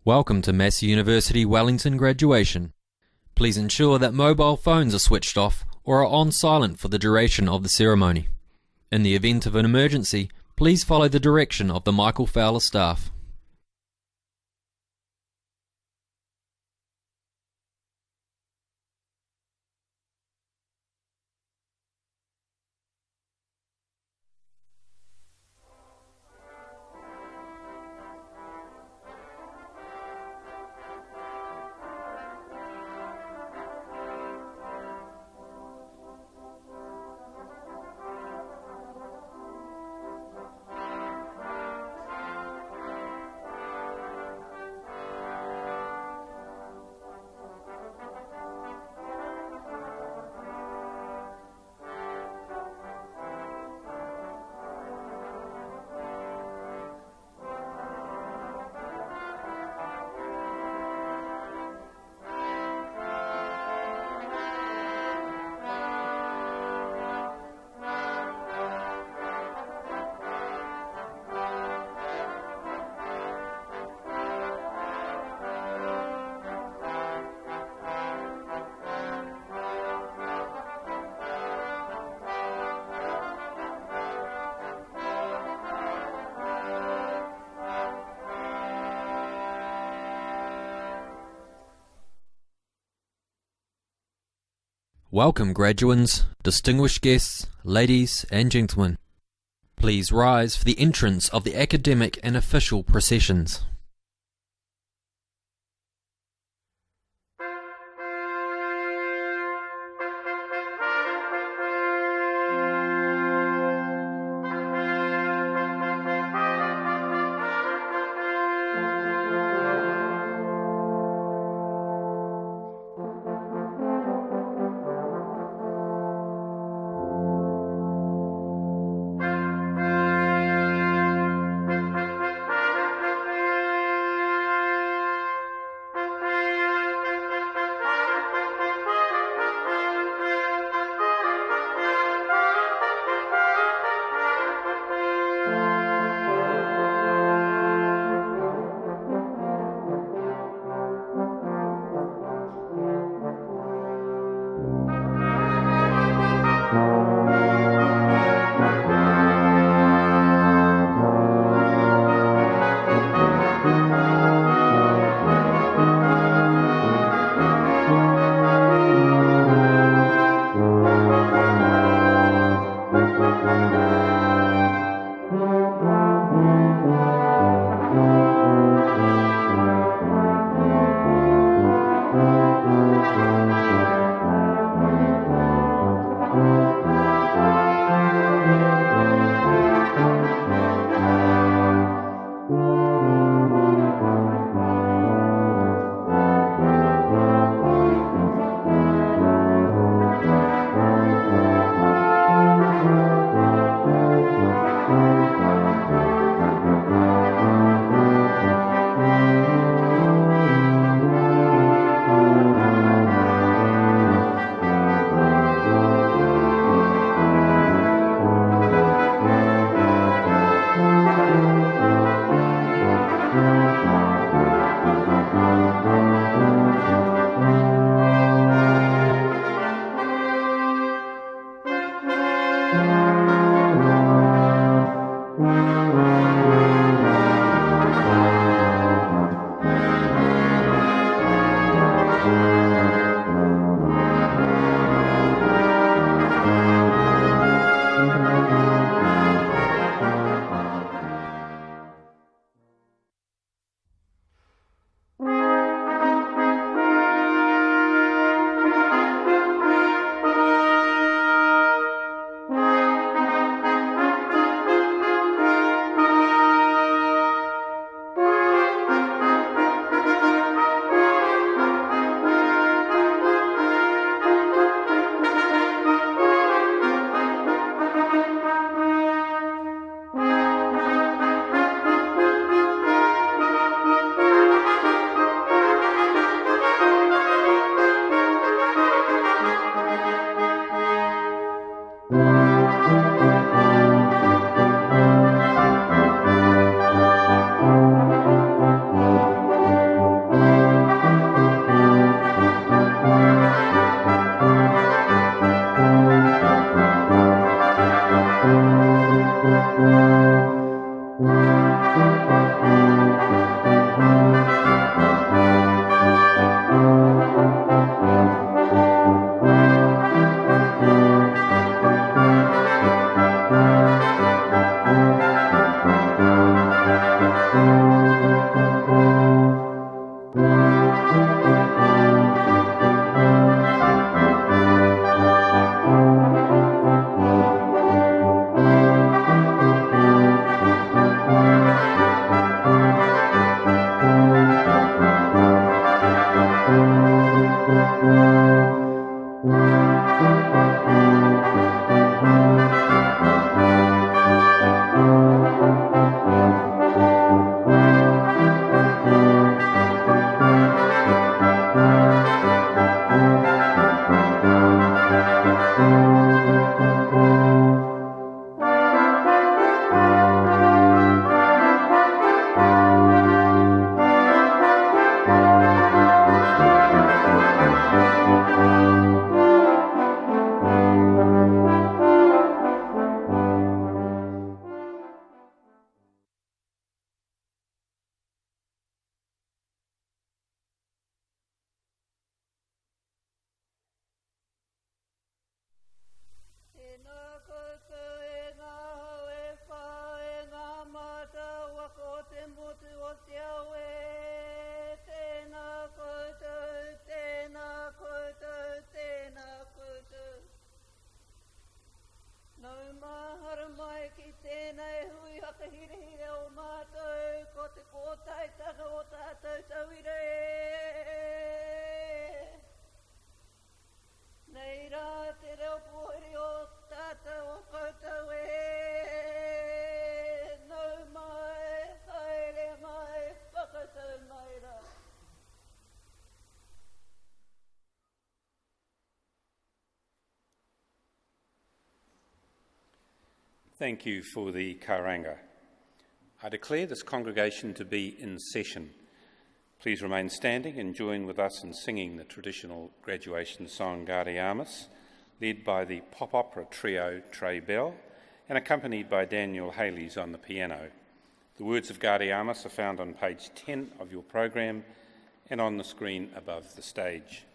Welcome to Massey University Wellington graduation. Please ensure that mobile phones are switched off or are on silent for the duration of the ceremony. In the event of an emergency, please follow the direction of the Michael Fowler staff. Welcome graduands, distinguished guests, ladies and gentlemen. Please rise for the entrance of the academic and official processions. Thank you for the karanga. I declare this congregation to be in session. Please remain standing and join with us in singing the traditional graduation song Gaudeamus, led by the pop opera trio Trey Bell and accompanied by Daniel Haley's on the piano. The words of Gaudeamus are found on page 10 of your program and on the screen above the stage.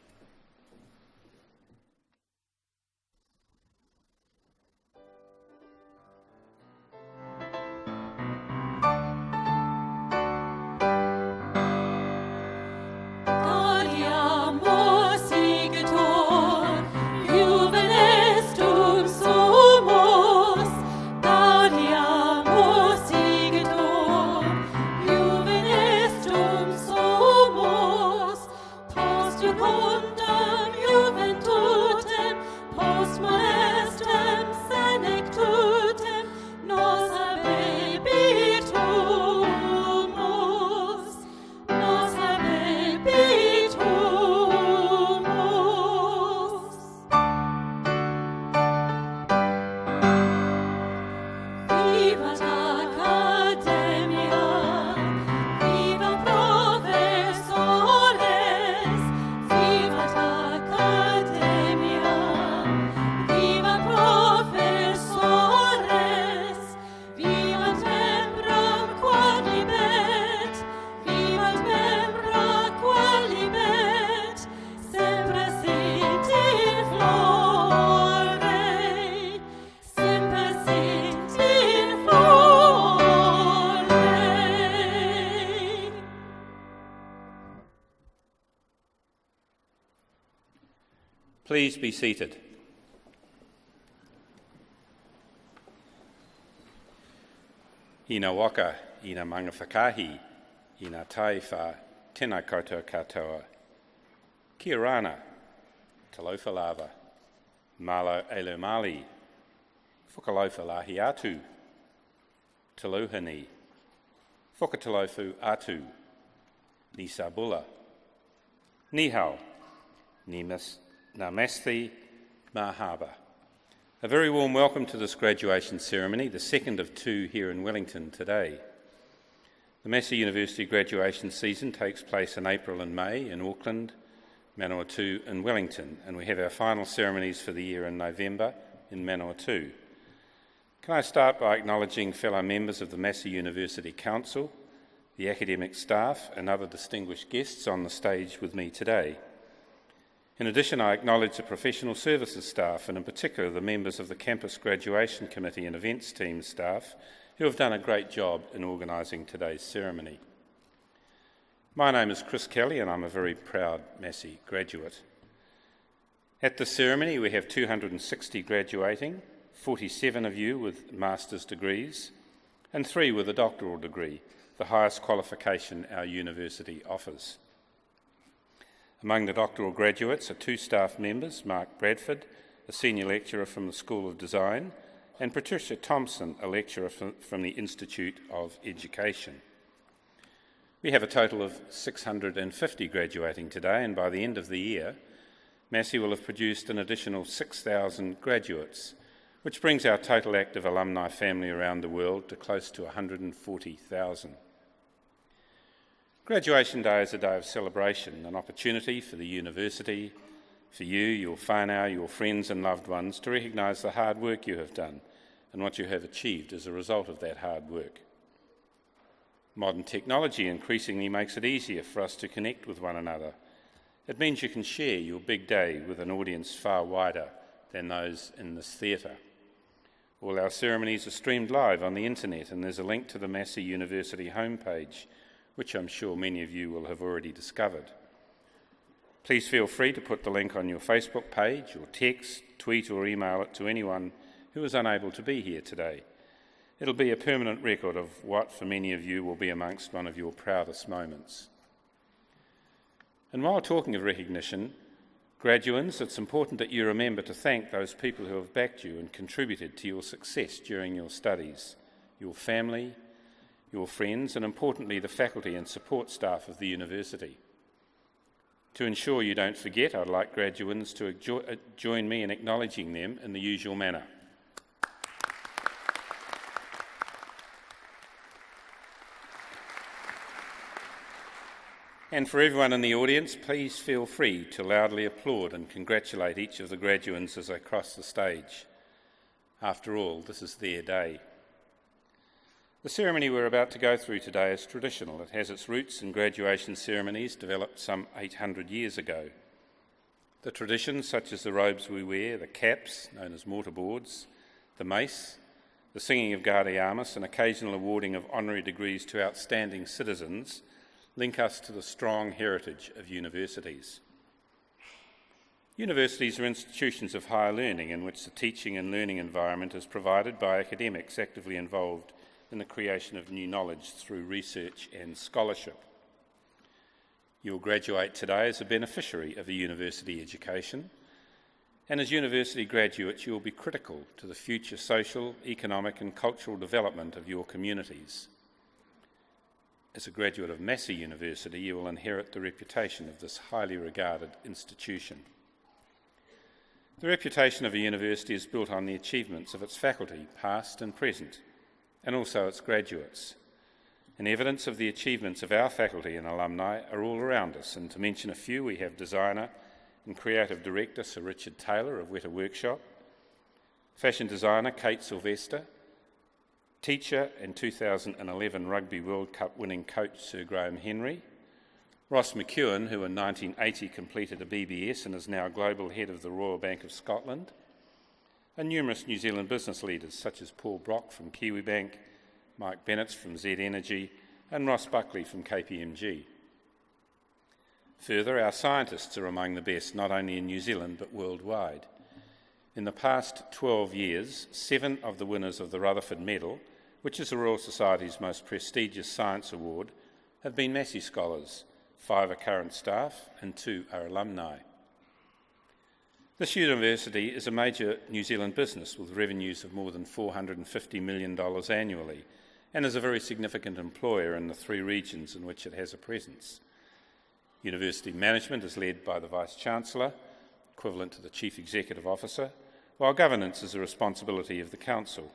Please be seated. Ina waka, ina mangawhakahi, ina taiwha, tēnā koutou katoa. Kia rana, talofa lava, malo elu mali, whakalofa lahi atu, taluhani, whakatalofu atu, ni sabula, ni hao, ni Massey, Mahaba. A very warm welcome to this graduation ceremony, the second of two here in Wellington today. The Massey University graduation season takes place in April and May in Auckland, Manawatu and Wellington, and we have our final ceremonies for the year in November in Manawatu. Can I start by acknowledging fellow members of the Massey University Council, the academic staff and other distinguished guests on the stage with me today. In addition, I acknowledge the professional services staff and in particular the members of the Campus Graduation Committee and Events Team staff who have done a great job in organising today's ceremony. My name is Chris Kelly and I'm a very proud Massey graduate. At the ceremony we have 260 graduating, 47 of you with master's degrees and 3 with a doctoral degree, the highest qualification our university offers. Among the doctoral graduates are 2 staff members, Mark Bradford, a senior lecturer from the School of Design, and Patricia Thompson, a lecturer from the Institute of Education. We have a total of 650 graduating today, and by the end of the year, Massey will have produced an additional 6,000 graduates, which brings our total active alumni family around the world to close to 140,000. Graduation Day is a day of celebration, an opportunity for the university, for you, your whānau, your friends and loved ones to recognise the hard work you have done and what you have achieved as a result of that hard work. Modern technology increasingly makes it easier for us to connect with one another. It means you can share your big day with an audience far wider than those in this theatre. All our ceremonies are streamed live on the internet, and there's a link to the Massey University homepage, which I'm sure many of you will have already discovered. Please feel free to put the link on your Facebook page or text, tweet or email it to anyone who is unable to be here today. It'll be a permanent record of what for many of you will be amongst one of your proudest moments. And while talking of recognition, graduands, it's important that you remember to thank those people who have backed you and contributed to your success during your studies, your family, your friends, and importantly the faculty and support staff of the university. To ensure you don't forget, I'd like graduands to join me in acknowledging them in the usual manner. And for everyone in the audience, please feel free to loudly applaud and congratulate each of the graduands as they cross the stage. After all, this is their day. The ceremony we're about to go through today is traditional. It has its roots in graduation ceremonies developed some 800 years ago. The traditions, such as the robes we wear, the caps, known as mortarboards, the mace, the singing of Gaudeamus, and occasional awarding of honorary degrees to outstanding citizens, link us to the strong heritage of universities. Universities are institutions of higher learning in which the teaching and learning environment is provided by academics actively involved in the creation of new knowledge through research and scholarship. You'll graduate today as a beneficiary of a university education, and as university graduates you will be critical to the future social, economic and cultural development of your communities. As a graduate of Massey University, you will inherit the reputation of this highly regarded institution. The reputation of a university is built on the achievements of its faculty, past and present, and also its graduates. And evidence of the achievements of our faculty and alumni are all around us, and to mention a few, we have designer and creative director Sir Richard Taylor of Weta Workshop, fashion designer Kate Sylvester, teacher and 2011 Rugby World Cup winning coach Sir Graham Henry, Ross McEwen, who in 1980 completed a BBS and is now global head of the Royal Bank of Scotland, and numerous New Zealand business leaders such as Paul Brock from Kiwibank, Mike Bennett from Z Energy, and Ross Buckley from KPMG. Further, our scientists are among the best, not only in New Zealand but worldwide. In the past 12 years, 7 of the winners of the Rutherford Medal, which is the Royal Society's most prestigious science award, have been Massey scholars. 5 are current staff and 2 are alumni. This university is a major New Zealand business with revenues of more than $450 million annually and is a very significant employer in the 3 regions in which it has a presence. University management is led by the Vice-Chancellor, equivalent to the Chief Executive Officer, while governance is the responsibility of the Council.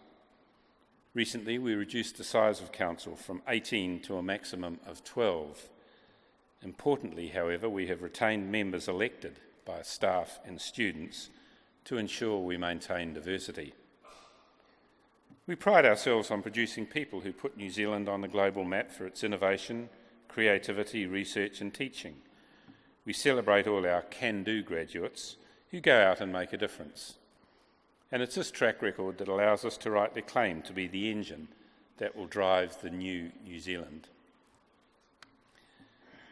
Recently, we reduced the size of Council from 18 to a maximum of 12. Importantly, however, we have retained members elected by staff and students to ensure we maintain diversity. We pride ourselves on producing people who put New Zealand on the global map for its innovation, creativity, research and teaching. We celebrate all our can-do graduates who go out and make a difference. And it's this track record that allows us to rightly claim to be the engine that will drive the new New Zealand.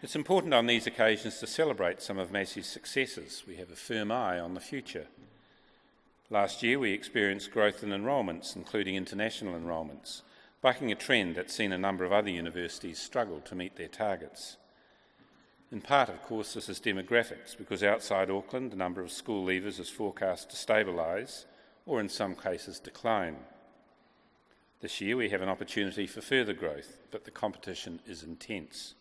It's important on these occasions to celebrate some of Massey's successes. We have a firm eye on the future. Last year we experienced growth in enrolments, including international enrolments, bucking a trend that's seen a number of other universities struggle to meet their targets. In part, of course, this is demographics, because outside Auckland the number of school leavers is forecast to stabilise, or in some cases decline. This year we have an opportunity for further growth, but the competition is intense.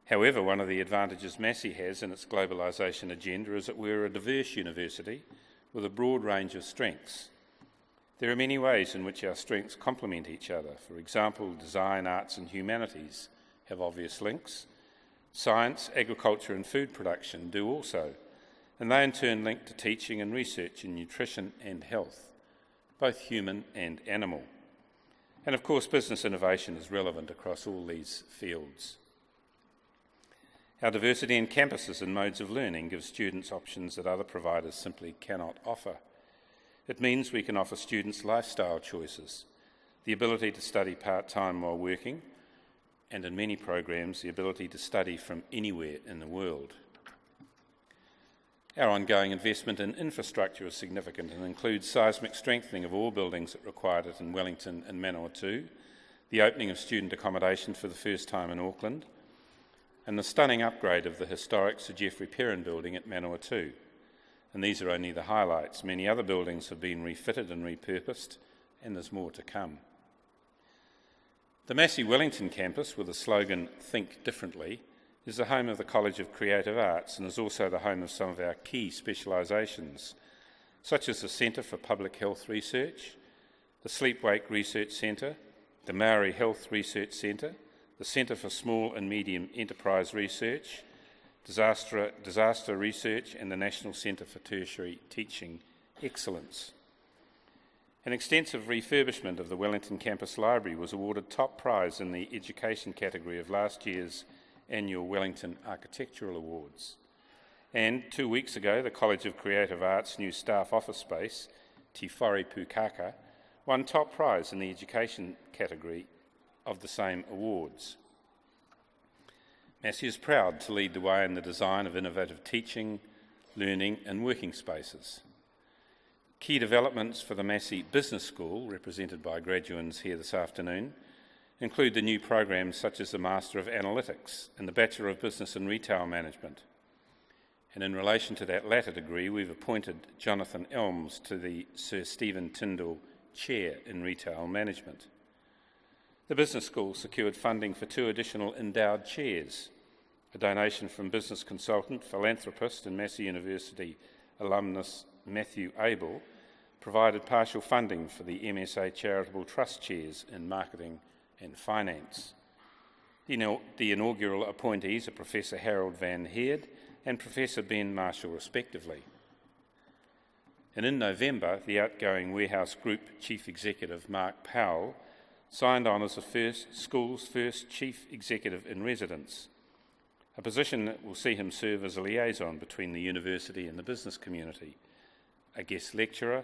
However, one of the advantages Massey has in its globalisation agenda is that we're a diverse university with a broad range of strengths. There are many ways in which our strengths complement each other. For example, design, arts and humanities have obvious links. Science, agriculture and food production do also, and they in turn link to teaching and research in nutrition and health, both human and animal. And of course, business innovation is relevant across all these fields. Our diversity in campuses and modes of learning gives students options that other providers simply cannot offer. It means we can offer students lifestyle choices, the ability to study part-time while working, and in many programs, the ability to study from anywhere in the world. Our ongoing investment in infrastructure is significant and includes seismic strengthening of all buildings that required it in Wellington and Manawatu, the opening of student accommodation for the first time in Auckland, and the stunning upgrade of the historic Sir Geoffrey Perrin building at Manawatu. And these are only the highlights. Many other buildings have been refitted and repurposed, and there's more to come. The Massey Wellington campus, with the slogan "Think Differently," is the home of the College of Creative Arts and is also the home of some of our key specialisations, such as the Centre for Public Health Research, the Sleep-Wake Research Centre, the Maori Health Research Centre, the Centre for Small and Medium Enterprise Research, Disaster Research and the National Centre for Tertiary Teaching Excellence. An extensive refurbishment of the Wellington Campus Library was awarded top prize in the education category of last year's annual Wellington Architectural Awards. And 2 weeks ago, the College of Creative Arts' new staff office space, Te Whare Pukaka, won top prize in the education category of the same awards. Massey is proud to lead the way in the design of innovative teaching, learning and working spaces. Key developments for the Massey Business School, represented by graduates here this afternoon, include the new programs such as the Master of Analytics and the Bachelor of Business and Retail Management. And in relation to that latter degree, we've appointed Jonathan Elms to the Sir Stephen Tyndall Chair in Retail Management. The Business School secured funding for 2 additional endowed chairs. A donation from business consultant, philanthropist and Massey University alumnus Matthew Abel provided partial funding for the MSA Charitable Trust chairs in marketing and finance. The inaugural appointees are Professor Harold Van Heerd and Professor Ben Marshall, respectively. And in November, the outgoing Warehouse Group Chief Executive, Mark Powell, signed on as the school's first Chief Executive in Residence, a position that will see him serve as a liaison between the university and the business community, a guest lecturer,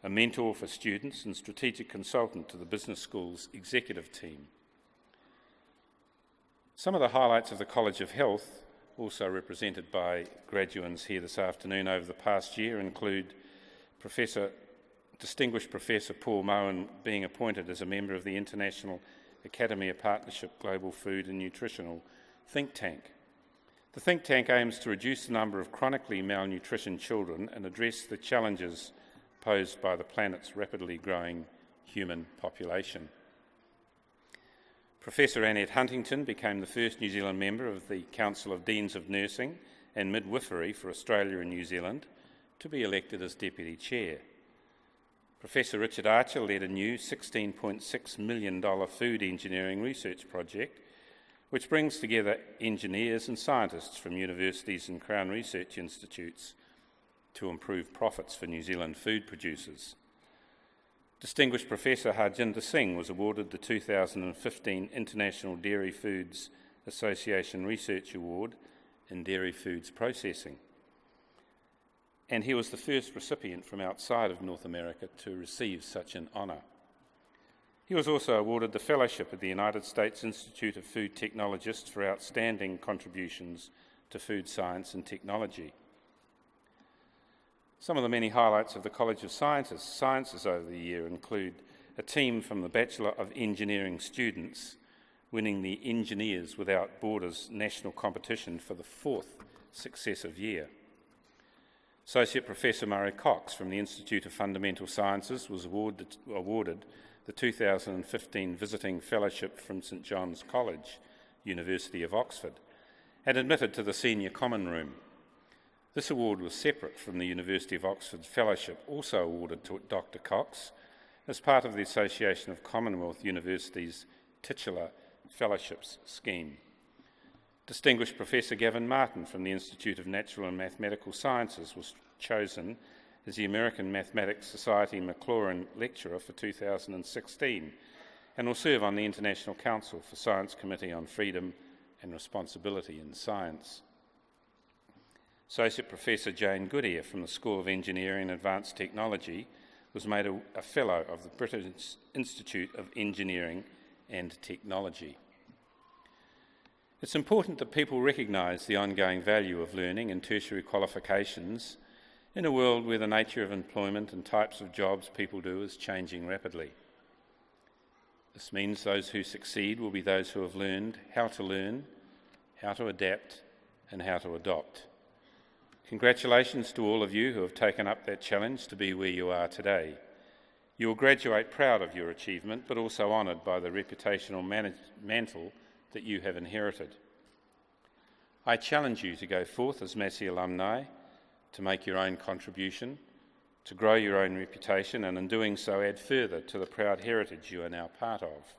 a mentor for students and strategic consultant to the business school's executive team. Some of the highlights of the College of Health, also represented by graduates here this afternoon over the past year, include Distinguished Professor Paul Moen being appointed as a member of the International Academy of Partnership Global Food and Nutritional Think Tank. The think tank aims to reduce the number of chronically malnutrition children and address the challenges posed by the planet's rapidly growing human population. Professor Annette Huntington became the first New Zealand member of the Council of Deans of Nursing and Midwifery for Australia and New Zealand to be elected as Deputy Chair. Professor Richard Archer led a new $16.6 million food engineering research project which brings together engineers and scientists from universities and Crown Research Institutes to improve profits for New Zealand food producers. Distinguished Professor Harjinder Singh was awarded the 2015 International Dairy Foods Association Research Award in Dairy Foods Processing, and he was the first recipient from outside of North America to receive such an honour. He was also awarded the Fellowship of the United States Institute of Food Technologists for outstanding contributions to food science and technology. Some of the many highlights of the College of Sciences over the year include a team from the Bachelor of Engineering students winning the Engineers Without Borders national competition for the 4th successive year. Associate Professor Murray Cox from the Institute of Fundamental Sciences was awarded the 2015 Visiting Fellowship from St John's College, University of Oxford, and admitted to the Senior Common Room. This award was separate from the University of Oxford's Fellowship, also awarded to Dr Cox, as part of the Association of Commonwealth Universities Titular Fellowships scheme. Distinguished Professor Gavin Martin from the Institute of Natural and Mathematical Sciences was chosen as the American Mathematics Society McLaurin Lecturer for 2016 and will serve on the International Council for Science Committee on Freedom and Responsibility in Science. Associate Professor Jane Goodyear from the School of Engineering and Advanced Technology was made a Fellow of the British Institute of Engineering and Technology. It's important that people recognise the ongoing value of learning and tertiary qualifications in a world where the nature of employment and types of jobs people do is changing rapidly. This means those who succeed will be those who have learned, how to adapt, and how to adopt. Congratulations to all of you who have taken up that challenge to be where you are today. You will graduate proud of your achievement, but also honoured by the reputational mantle that you have inherited. I challenge you to go forth as Massey alumni, to make your own contribution, to grow your own reputation, and in doing so add further to the proud heritage you are now part of.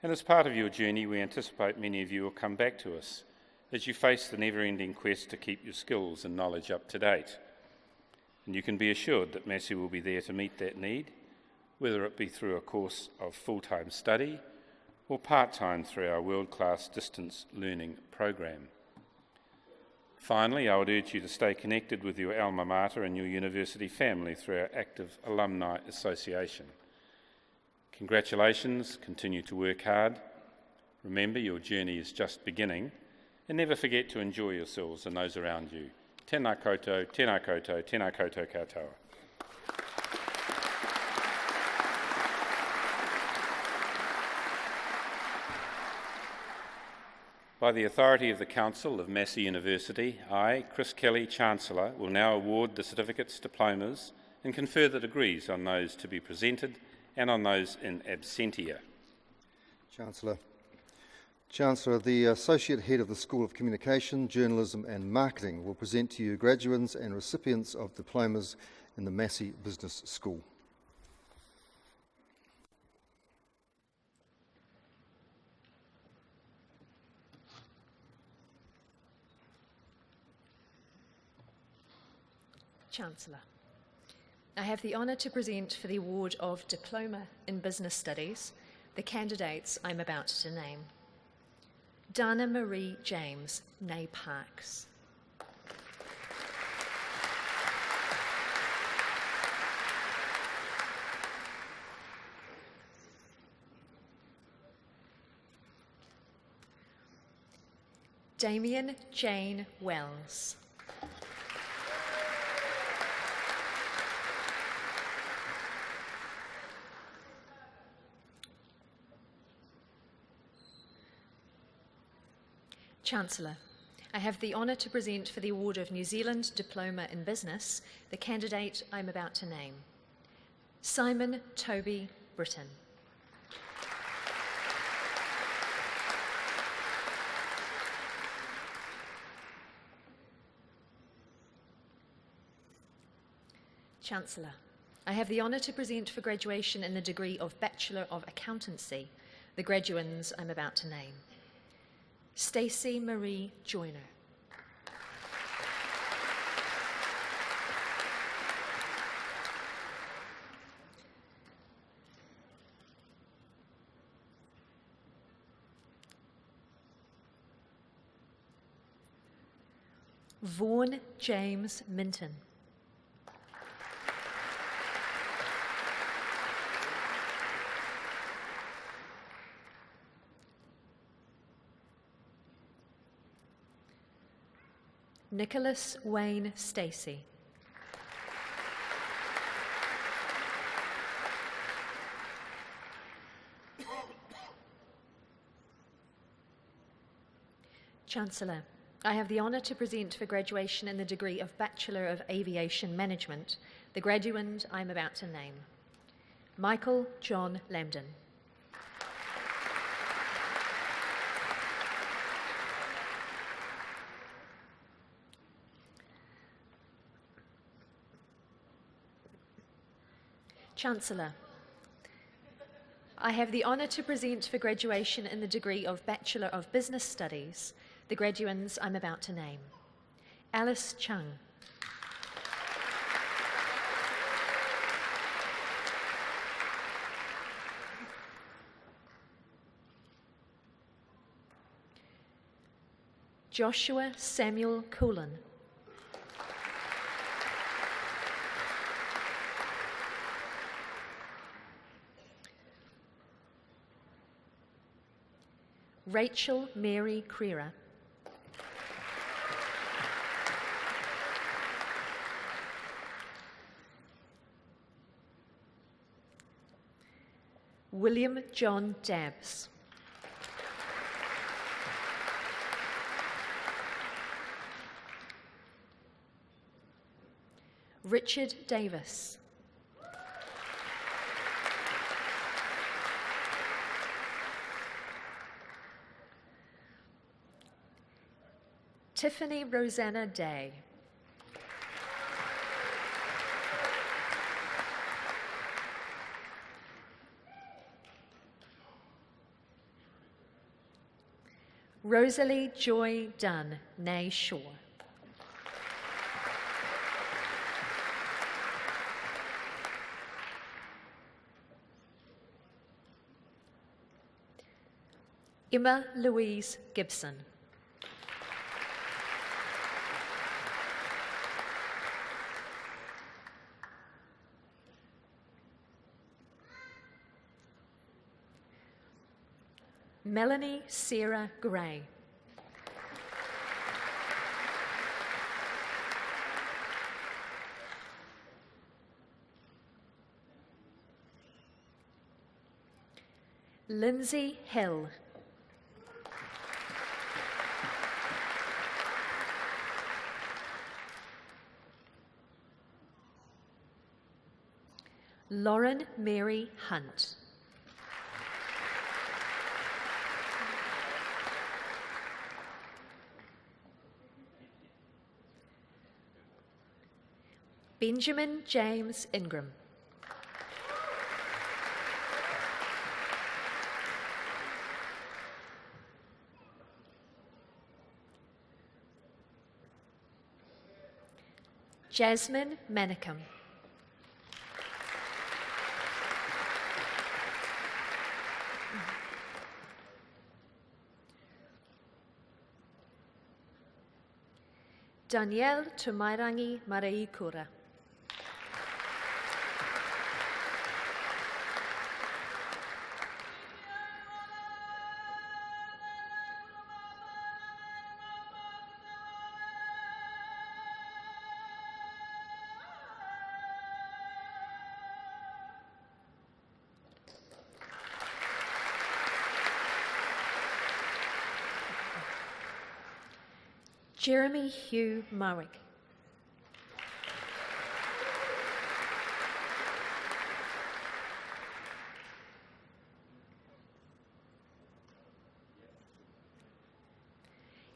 And as part of your journey, we anticipate many of you will come back to us as you face the never-ending quest to keep your skills and knowledge up to date. And you can be assured that Massey will be there to meet that need, whether it be through a course of full-time study or part-time through our world-class distance learning program. Finally, I would urge you to stay connected with your alma mater and your university family through our active alumni association. Congratulations, continue to work hard. Remember, your journey is just beginning, and never forget to enjoy yourselves and those around you. Tēnā koutou, tēnā koutou, tēnā koutou katoa. By the authority of the Council of Massey University, I, Chris Kelly, Chancellor, will now award the certificates, diplomas and confer the degrees on those to be presented and on those in absentia. Chancellor, the Associate Head of the School of Communication, Journalism and Marketing will present to you graduates and recipients of diplomas in the Massey Business School. Chancellor, I have the honour to present for the award of Diploma in Business Studies the candidates I'm about to name. Dana Marie James, née Parks. Damien Jane Wells. Chancellor, I have the honour to present for the award of New Zealand Diploma in Business the candidate I'm about to name. Simon Toby Britton. Chancellor, I have the honour to present for graduation in the degree of Bachelor of Accountancy the graduands I'm about to name. Stacey Marie Joyner. Vaughan James Minton. Nicholas Wayne Stacey. Chancellor, I have the honour to present for graduation in the degree of Bachelor of Aviation Management the graduand I am about to name. Michael John Lambden. Chancellor, I have the honour to present for graduation in the degree of Bachelor of Business Studies the graduands I'm about to name. Alice Chung. Joshua Samuel Coolan. Rachel Mary Creera. William John Dabbs. Richard Davis. Tiffany Rosanna Day. Rosalie Joy Dunn, née Shaw. Emma Louise Gibson. Melanie Sarah Gray. Lindsay Hill. Lauren Mary Hunt. Benjamin James Ingram. Jasmine Manicum. Danielle Tumairangi Maraikura. Jeremy Hugh Marwick.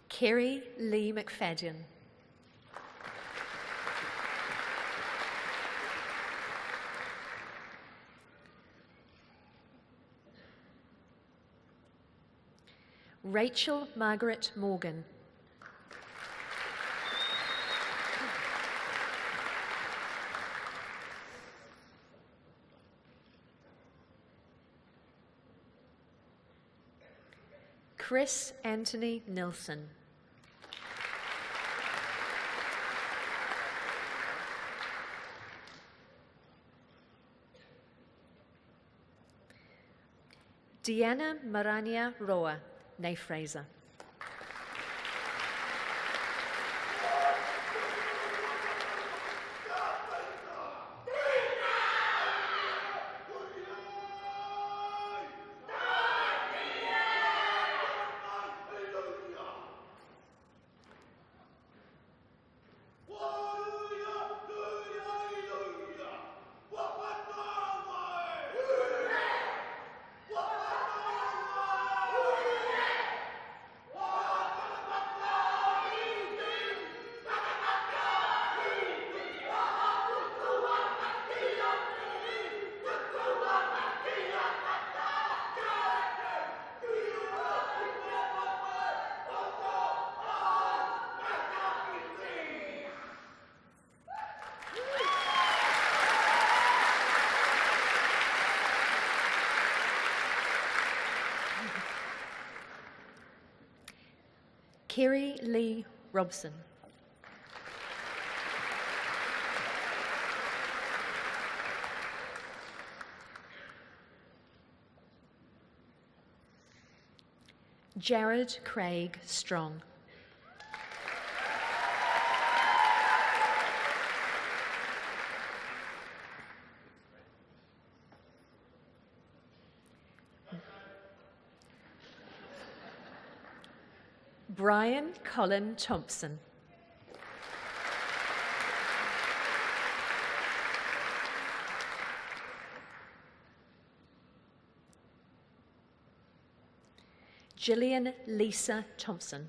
Kerry Lee McFadden. Rachel Margaret Morgan. Chris Anthony Nilsson. Deanna Marania Roa, née Fraser. Kerry Lee Robson. Jared Craig Strong. Brian Colin Thompson. Gillian Lisa Thompson.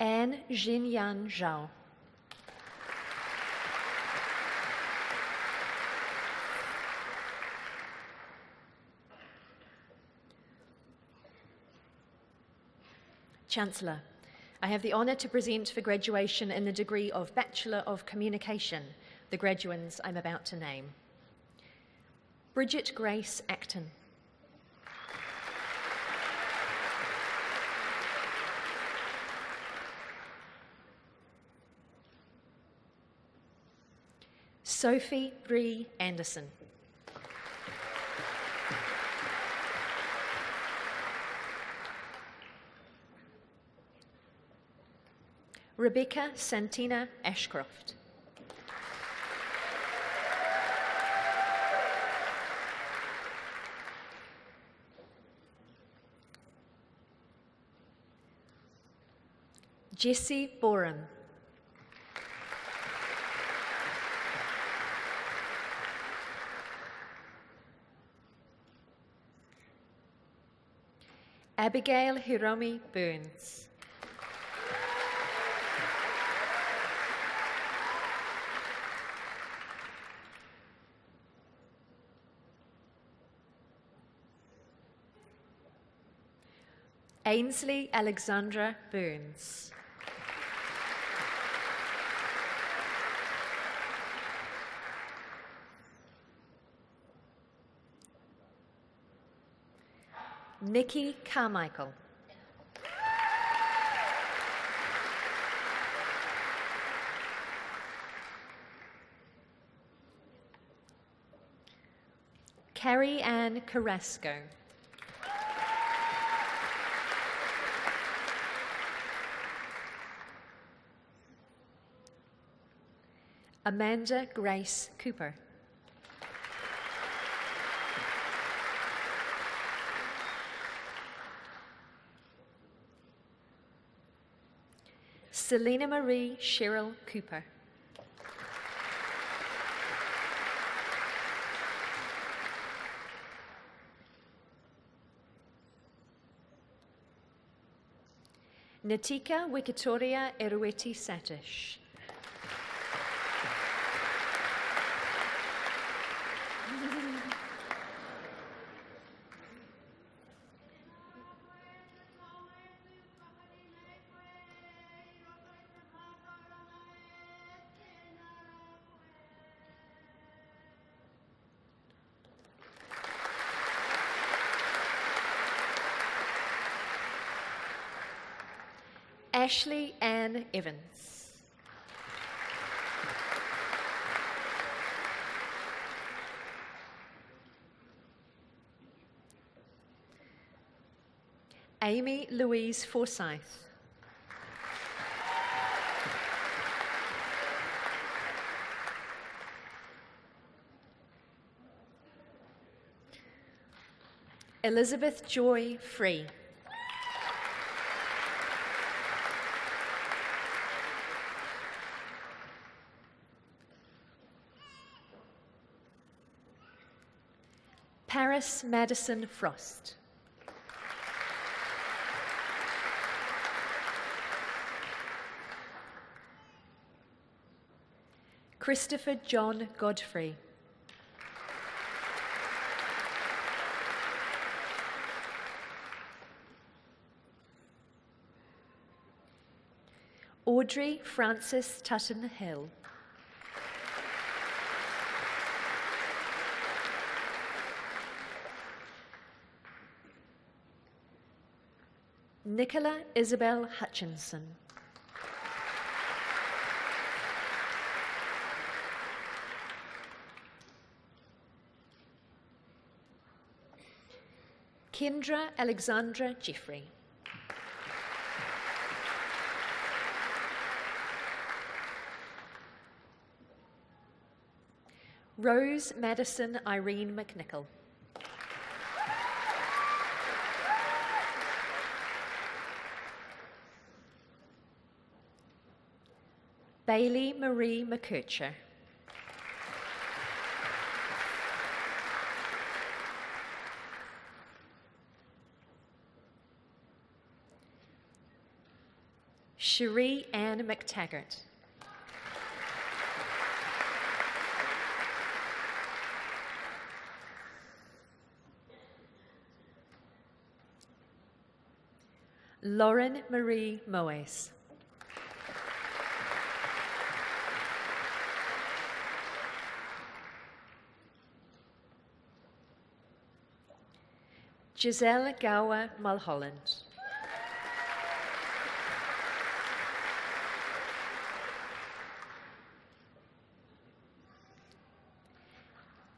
Anne Jinyan Zhao. Chancellor, I have the honour to present for graduation in the degree of Bachelor of Communication the graduands I'm about to name. Bridget Grace Acton. Sophie Bree Anderson. Rebecca Santina Ashcroft. Jessie Borum. Abigail Hiromi Burns. Ainsley Alexandra Burns. Nikki Carmichael. Carrie Ann Carrasco. Amanda Grace Cooper. Selena Marie Cheryl Cooper. Natika Wikitoria Erueti Satish. Ashley Ann Evans. Amy Louise Forsyth. Elizabeth Joy Free. Paris Madison Frost. Christopher John Godfrey. Audrey Frances Tutton Hill. Nicola Isabel Hutchinson. Kendra Alexandra Jeffrey. Rose Madison Irene McNichol. Bailey Marie McKercher. Cherie Ann McTaggart. Lauren Marie Moes. Giselle Gower Mulholland.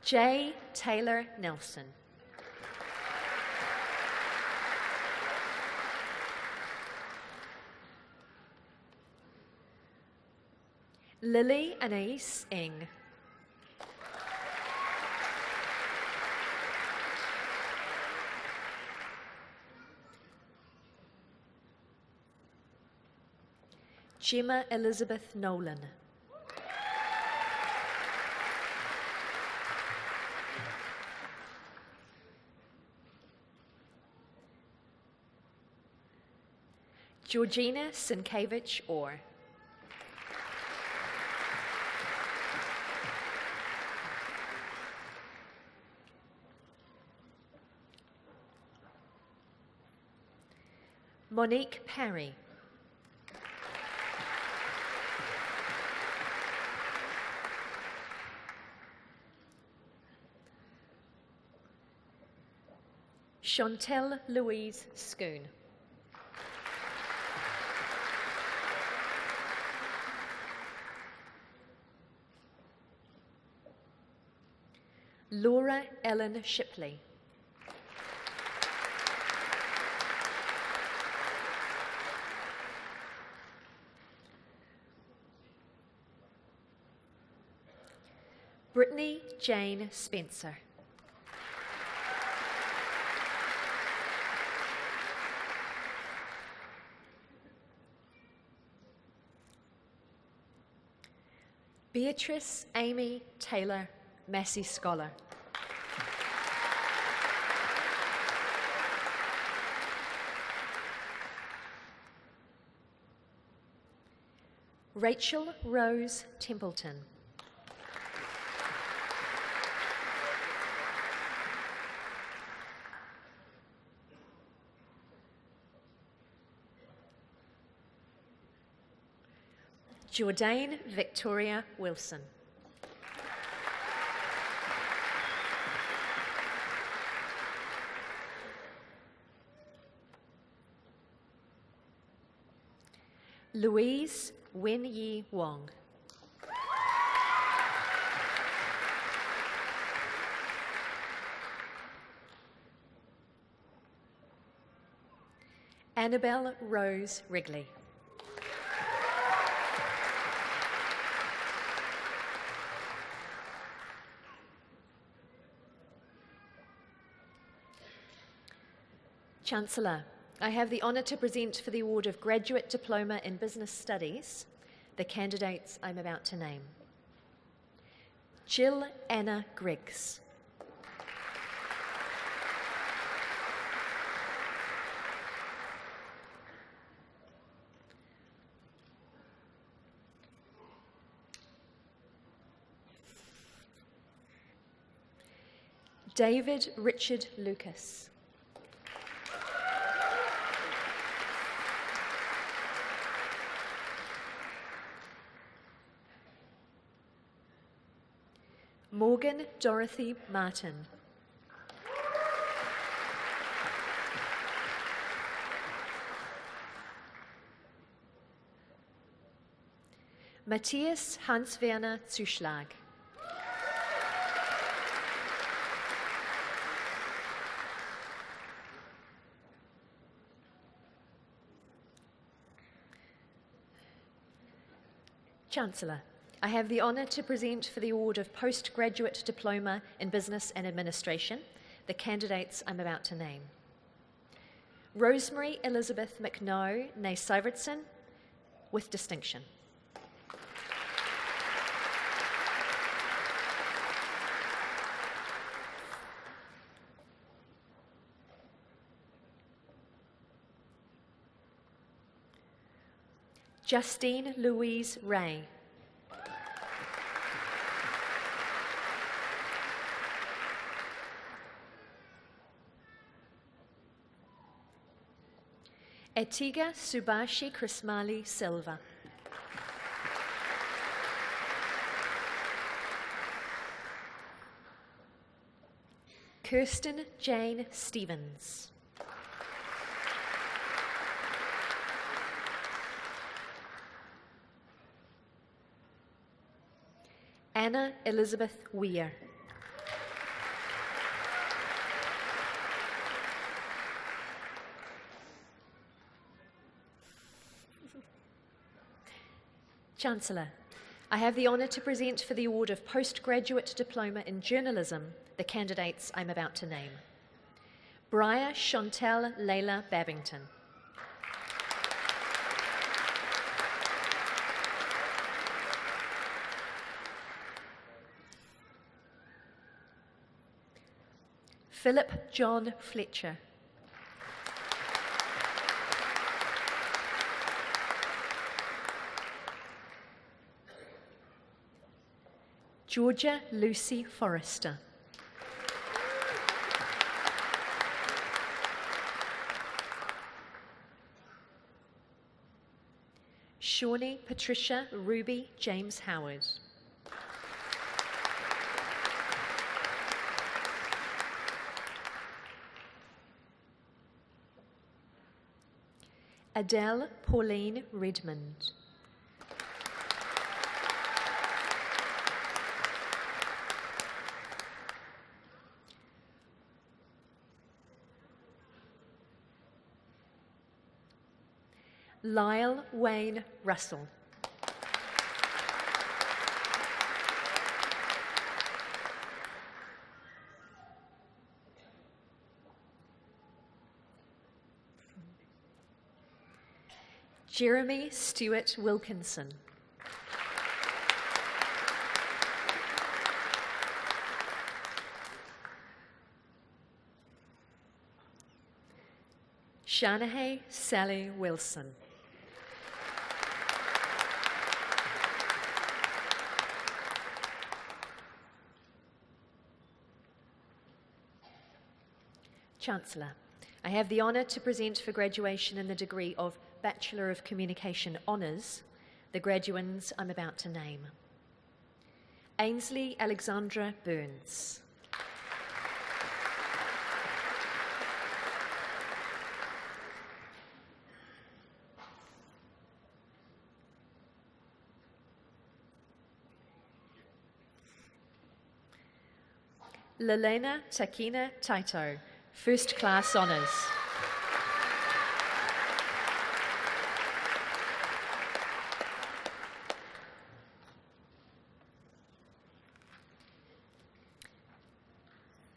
J. Taylor Nelson. Lily Anais Ing. Gemma Elizabeth Nolan. Georgina Sienkiewicz Orr. Monique Parry. Chantel Louise Schoon. Laura Ellen Shipley. Brittany Jane Spencer. Beatrice Amy Taylor Massey Scholar. Rachel Rose Templeton. Jourdain Victoria Wilson. Louise Wen-Yi Wong. Annabelle Rose Wrigley. Chancellor, I have the honour to present for the award of Graduate Diploma in Business Studies the candidates I'm about to name. Jill Anna Griggs. David Richard Lucas. Morgan Dorothy Martin. Matthias Hans-Werner Zuschlag. Chancellor, I have the honour to present for the award of Postgraduate Diploma in Business and Administration the candidates I'm about to name. Rosemary Elizabeth McNoe, née Syvertson, with distinction. Justine Louise Ray. Etiga Subashi Krismali Silva. Kirsten Jane Stevens. Anna Elizabeth Weir. Chancellor, I have the honour to present for the award of Postgraduate Diploma in Journalism the candidates I'm about to name. Briar Chantel Layla Babington. Philip John Fletcher. Georgia Lucy Forrester. Shawnee Patricia Ruby James Howard. Adele Pauline Redmond. Lyle Wayne Russell. Jeremy Stewart Wilkinson. Shanahay Sally Wilson. Chancellor, I have the honour to present for graduation in the degree of Bachelor of Communication Honours the graduands I'm about to name. Ainsley Alexandra Burns. Lelena Takina Taito, First Class Honours.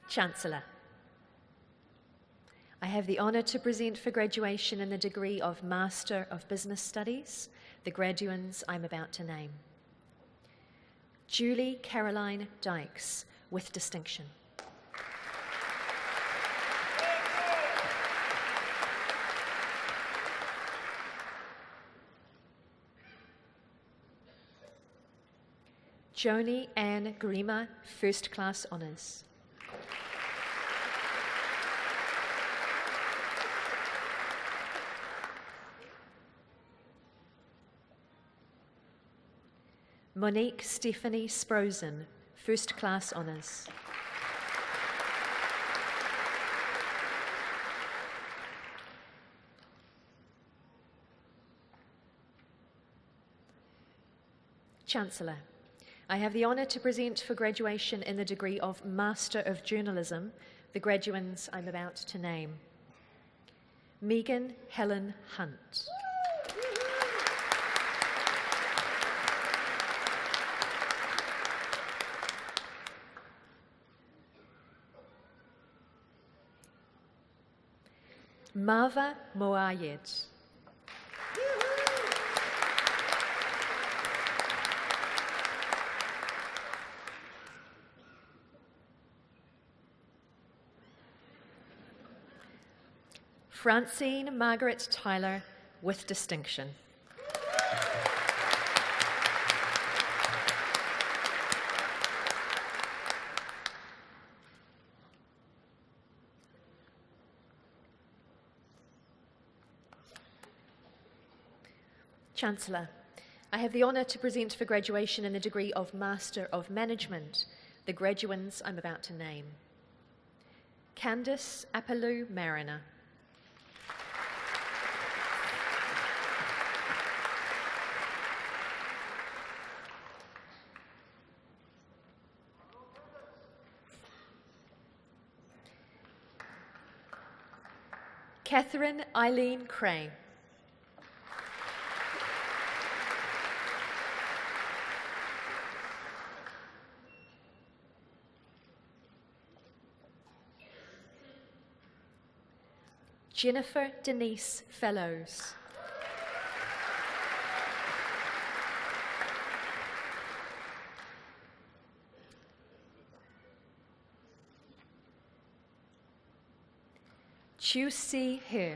Chancellor, I have the honour to present for graduation in the degree of Master of Business Studies the graduands I'm about to name. Julie Caroline Dykes, with distinction. Joni Ann Grima, First Class Honours. Monique Stephanie Sprosen, First Class Honours. Chancellor, I have the honour to present for graduation in the degree of Master of Journalism the graduands I'm about to name. Megan Helen Hunt. Marva Moayed. Francine Margaret Tyler, with distinction. Chancellor, I have the honour to present for graduation in the degree of Master of Management the graduands I'm about to name. Candice Apaloo Mariner. Catherine Eileen Cray. Jennifer Denise Fellows. Chu Si He.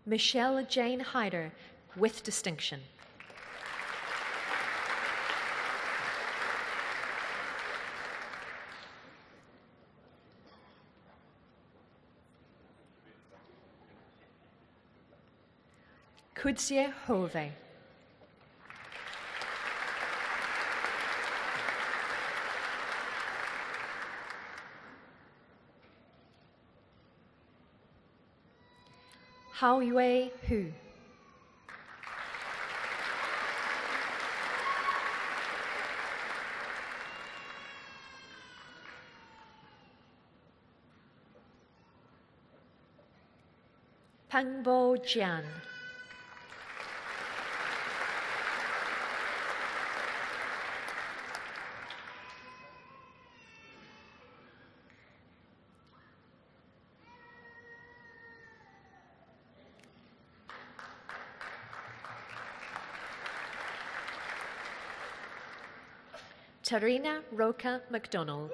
Michelle Jane Hyder, with distinction. Kudsie Hove. Hao Yue Hu. Pangbo Jian. Tarina Roca MacDonald.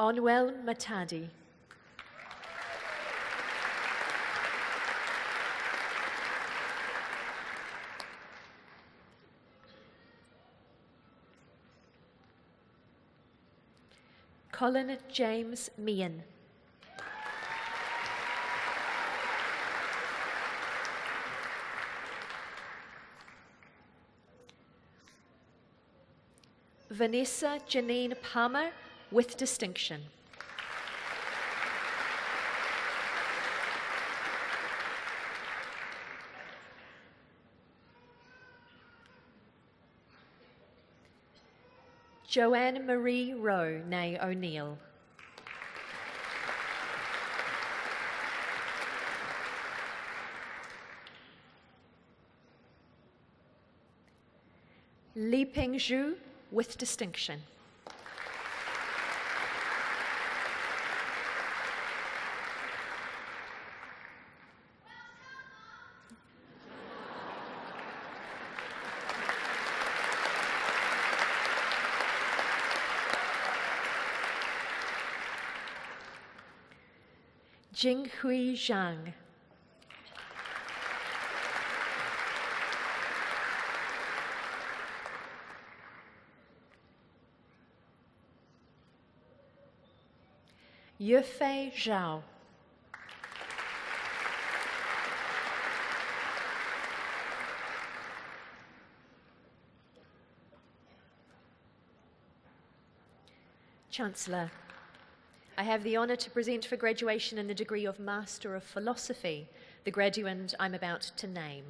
Onwell Matadi. Colin James Meehan. Vanessa Janine Palmer, with distinction. Joanne Marie Rowe, née O'Neill. Li Ping Zhu, with distinction. Jinghui Zhang. Yufei Zhao. Chancellor, I have the honour to present for graduation in the degree of Master of Philosophy the graduand I'm about to name.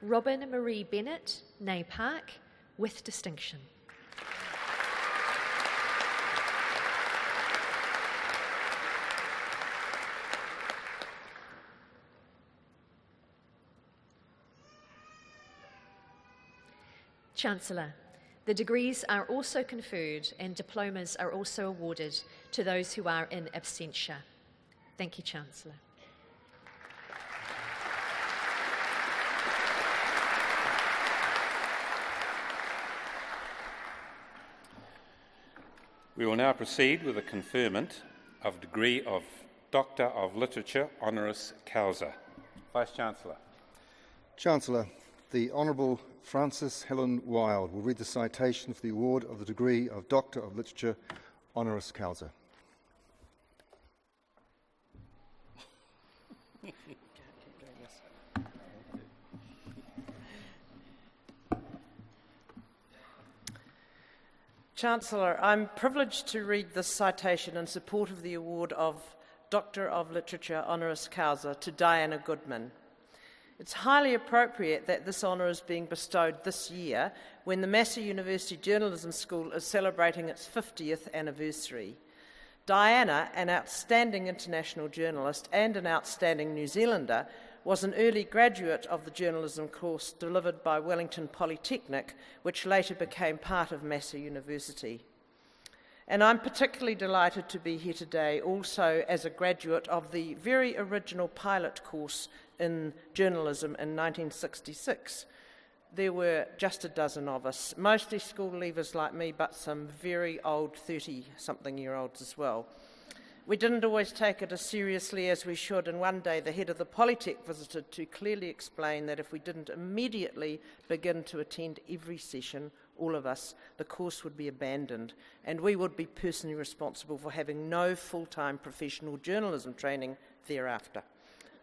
Robin Marie Bennett, née Park, with distinction. Chancellor, the degrees are also conferred and diplomas are also awarded to those who are in absentia. Thank you, Chancellor. We will now proceed with the conferment of degree of Doctor of Literature honoris causa. Vice-Chancellor. Chancellor, the Honourable Frances Helen Wilde will read the citation for the award of the degree of Doctor of Literature honoris causa. Chancellor, I'm privileged to read this citation in support of the award of Doctor of Literature honoris causa to Diana Goodman. It's highly appropriate that this honour is being bestowed this year when the Massey University Journalism School is celebrating its 50th anniversary. Diana, an outstanding international journalist and an outstanding New Zealander, was an early graduate of the journalism course delivered by Wellington Polytechnic, which later became part of Massey University. And I'm particularly delighted to be here today also as a graduate of the very original pilot course in journalism in 1966. There were just a dozen of us, mostly school leavers like me, but some very old 30-something-year-olds as well. We didn't always take it as seriously as we should, and one day the head of the Polytech visited to clearly explain that if we didn't immediately begin to attend every session, all of us, the course would be abandoned, and we would be personally responsible for having no full-time professional journalism training thereafter.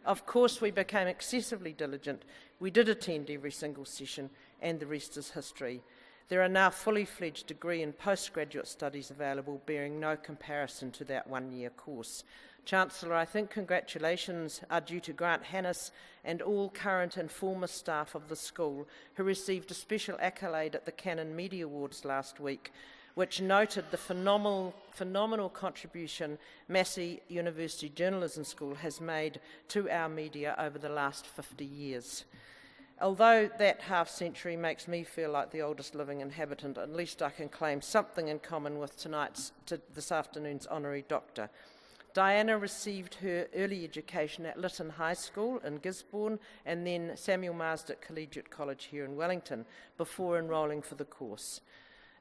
Of course, we became excessively diligent. We did attend every single session, and the rest is history. There are now fully fledged degree and postgraduate studies available, bearing no comparison to that one-year course. Chancellor, I think congratulations are due to Grant Hannis and all current and former staff of the school who received a special accolade at the Canon Media Awards last week, which noted the phenomenal contribution Massey University Journalism School has made to our media over the last 50 years. Although that half-century makes me feel like the oldest living inhabitant, at least I can claim something in common with this afternoon's honorary doctor. Diana received her early education at Lytton High School in Gisborne and then Samuel Marsden Collegiate College here in Wellington before enrolling for the course.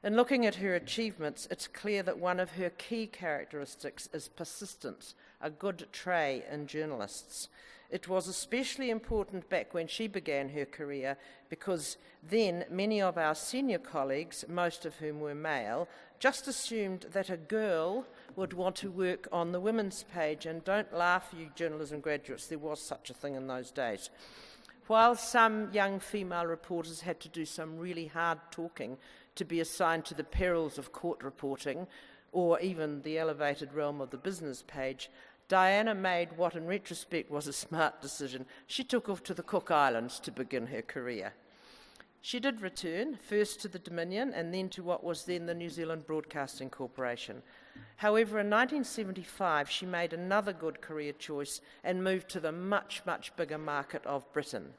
In looking at her achievements, it's clear that one of her key characteristics is persistence, a good trait in journalists. It was especially important back when she began her career because then many of our senior colleagues, most of whom were male, just assumed that a girl would want to work on the women's page. And don't laugh, you journalism graduates, there was such a thing in those days. While some young female reporters had to do some really hard talking to be assigned to the perils of court reporting or even the elevated realm of the business page, Diana made what in retrospect was a smart decision. She took off to the Cook Islands to begin her career. She did return, first to the Dominion and then to what was then the New Zealand Broadcasting Corporation. However, in 1975, she made another good career choice and moved to the much, much bigger market of Britain.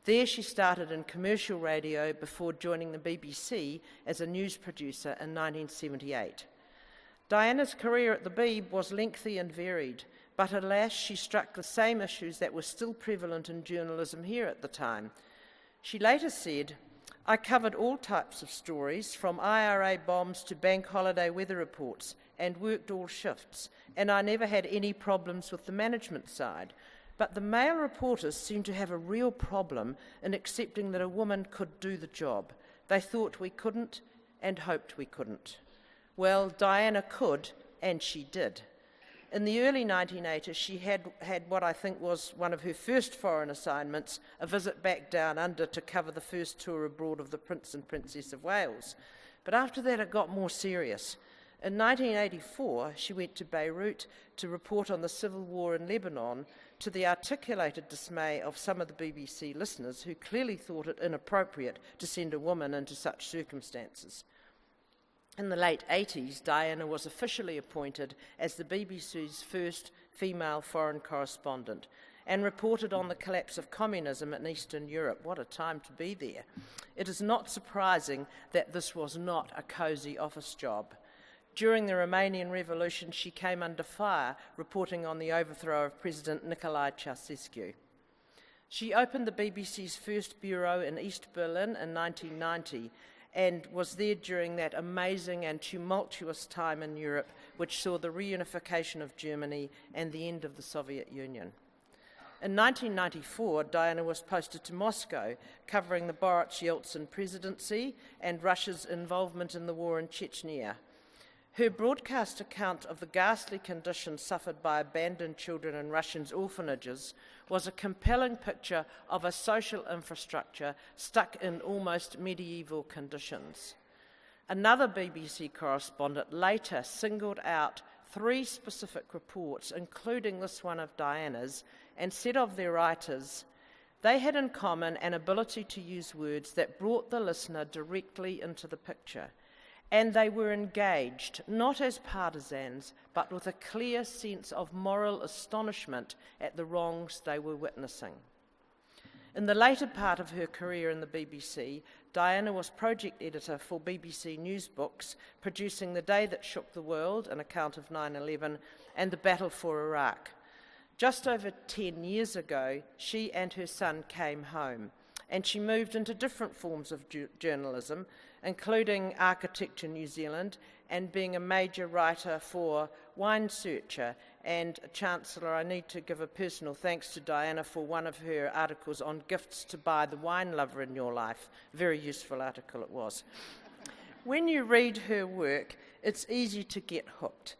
There she started in commercial radio before joining the BBC as a news producer in 1978. Diana's career at the Beeb was lengthy and varied, but alas, she struck the same issues that were still prevalent in journalism here at the time. She later said, I covered all types of stories, from IRA bombs to bank holiday weather reports, and worked all shifts, and I never had any problems with the management side. But the male reporters seemed to have a real problem in accepting that a woman could do the job. They thought we couldn't and hoped we couldn't. Well, Diana could, and she did. In the early 1980s, she had what I think was one of her first foreign assignments, a visit back down under to cover the first tour abroad of the Prince and Princess of Wales. But after that, it got more serious. In 1984, she went to Beirut to report on the civil war in Lebanon, to the articulated dismay of some of the BBC listeners who clearly thought it inappropriate to send a woman into such circumstances. In the late 80s, Diana was officially appointed as the BBC's first female foreign correspondent and reported on the collapse of communism in Eastern Europe. What a time to be there. It is not surprising that this was not a cosy office job. During the Romanian Revolution, she came under fire, reporting on the overthrow of President Nicolae Ceausescu. She opened the BBC's first bureau in East Berlin in 1990 and was there during that amazing and tumultuous time in Europe, which saw the reunification of Germany and the end of the Soviet Union. In 1994, Diana was posted to Moscow, covering the Boris Yeltsin presidency and Russia's involvement in the war in Chechnya. Her broadcast account of the ghastly conditions suffered by abandoned children in Russian orphanages was a compelling picture of a social infrastructure stuck in almost medieval conditions. Another BBC correspondent later singled out 3 specific reports, including this one of Diana's, and said of their writers, they had in common an ability to use words that brought the listener directly into the picture. And they were engaged, not as partisans, but with a clear sense of moral astonishment at the wrongs they were witnessing. In the later part of her career in the BBC, Diana was project editor for BBC News Books, producing The Day That Shook the World, an account of 9/11, and The Battle for Iraq. Just over 10 years ago, she and her son came home, and she moved into different forms of journalism, including Architecture New Zealand and being a major writer for Wine Searcher. And Chancellor, I need to give a personal thanks to Diana for one of her articles on gifts to buy the wine lover in your life. Very useful article it was. When you read her work, it's easy to get hooked.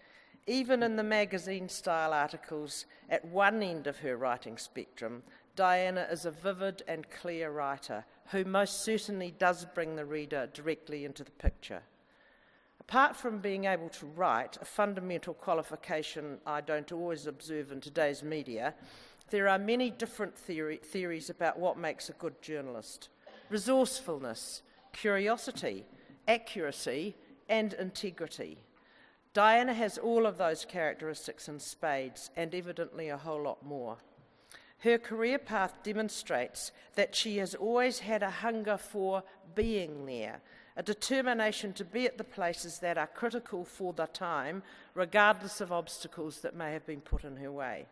Even in the magazine-style articles at one end of her writing spectrum, Diana is a vivid and clear writer who most certainly does bring the reader directly into the picture. Apart from being able to write, a fundamental qualification I don't always observe in today's media, there are many different theories about what makes a good journalist. Resourcefulness, curiosity, accuracy, and integrity. Diana has all of those characteristics in spades, and evidently a whole lot more. Her career path demonstrates that she has always had a hunger for being there, a determination to be at the places that are critical for the time, regardless of obstacles that may have been put in her way.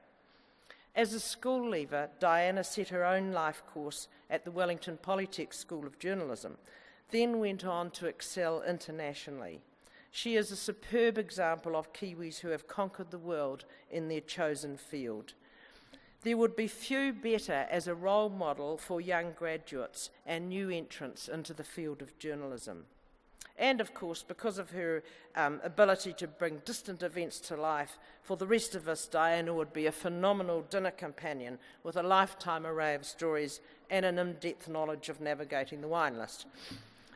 As a school leaver, Diana set her own life course at the Wellington Polytech School of Journalism, then went on to excel internationally. She is a superb example of Kiwis who have conquered the world in their chosen field. There would be few better as a role model for young graduates and new entrants into the field of journalism. And of course, because of her ability to bring distant events to life, for the rest of us, Diana would be a phenomenal dinner companion with a lifetime array of stories and an in-depth knowledge of navigating the wine list.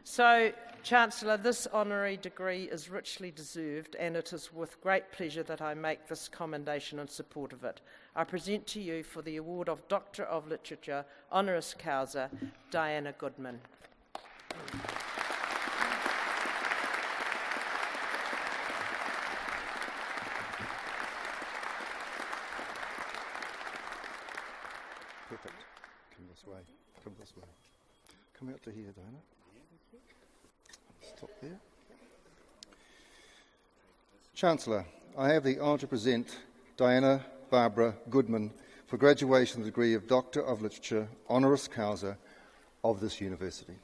So, Chancellor, this honorary degree is richly deserved, and it is with great pleasure that I make this commendation in support of it. I present to you for the award of Doctor of Literature, honoris causa, Diana Goodman. Perfect. Come this way. Come this way. Come out to here, Diana. Stop there. Chancellor, I have the honour to present Diana Barbara Goodman for graduation of the degree of Doctor of Literature, honoris causa, of this university.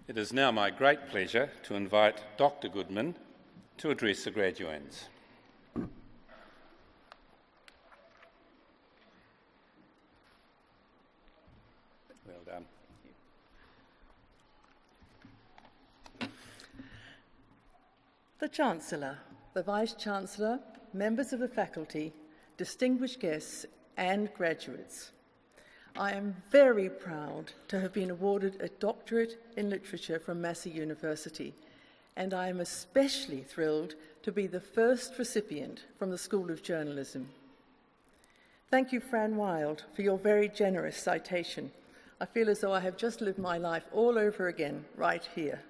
It is now my great pleasure to invite Dr. Goodman to address the graduands. Well done. The Chancellor, the Vice-Chancellor, members of the faculty, distinguished guests and graduates. I am very proud to have been awarded a doctorate in literature from Massey University, and I am especially thrilled to be the first recipient from the School of Journalism. Thank you, Fran Wild, for your very generous citation. I feel as though I have just lived my life all over again right here.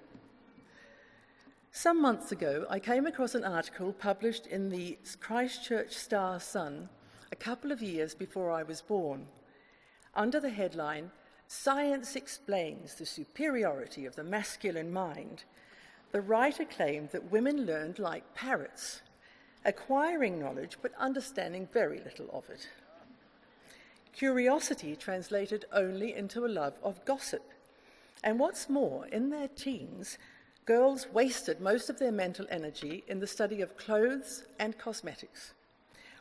Some months ago, I came across an article published in the Christchurch Star-Sun a couple of years before I was born. Under the headline, "Science Explains the Superiority of the Masculine Mind," the writer claimed that women learned like parrots, acquiring knowledge but understanding very little of it. Curiosity translated only into a love of gossip. And what's more, in their teens, girls wasted most of their mental energy in the study of clothes and cosmetics,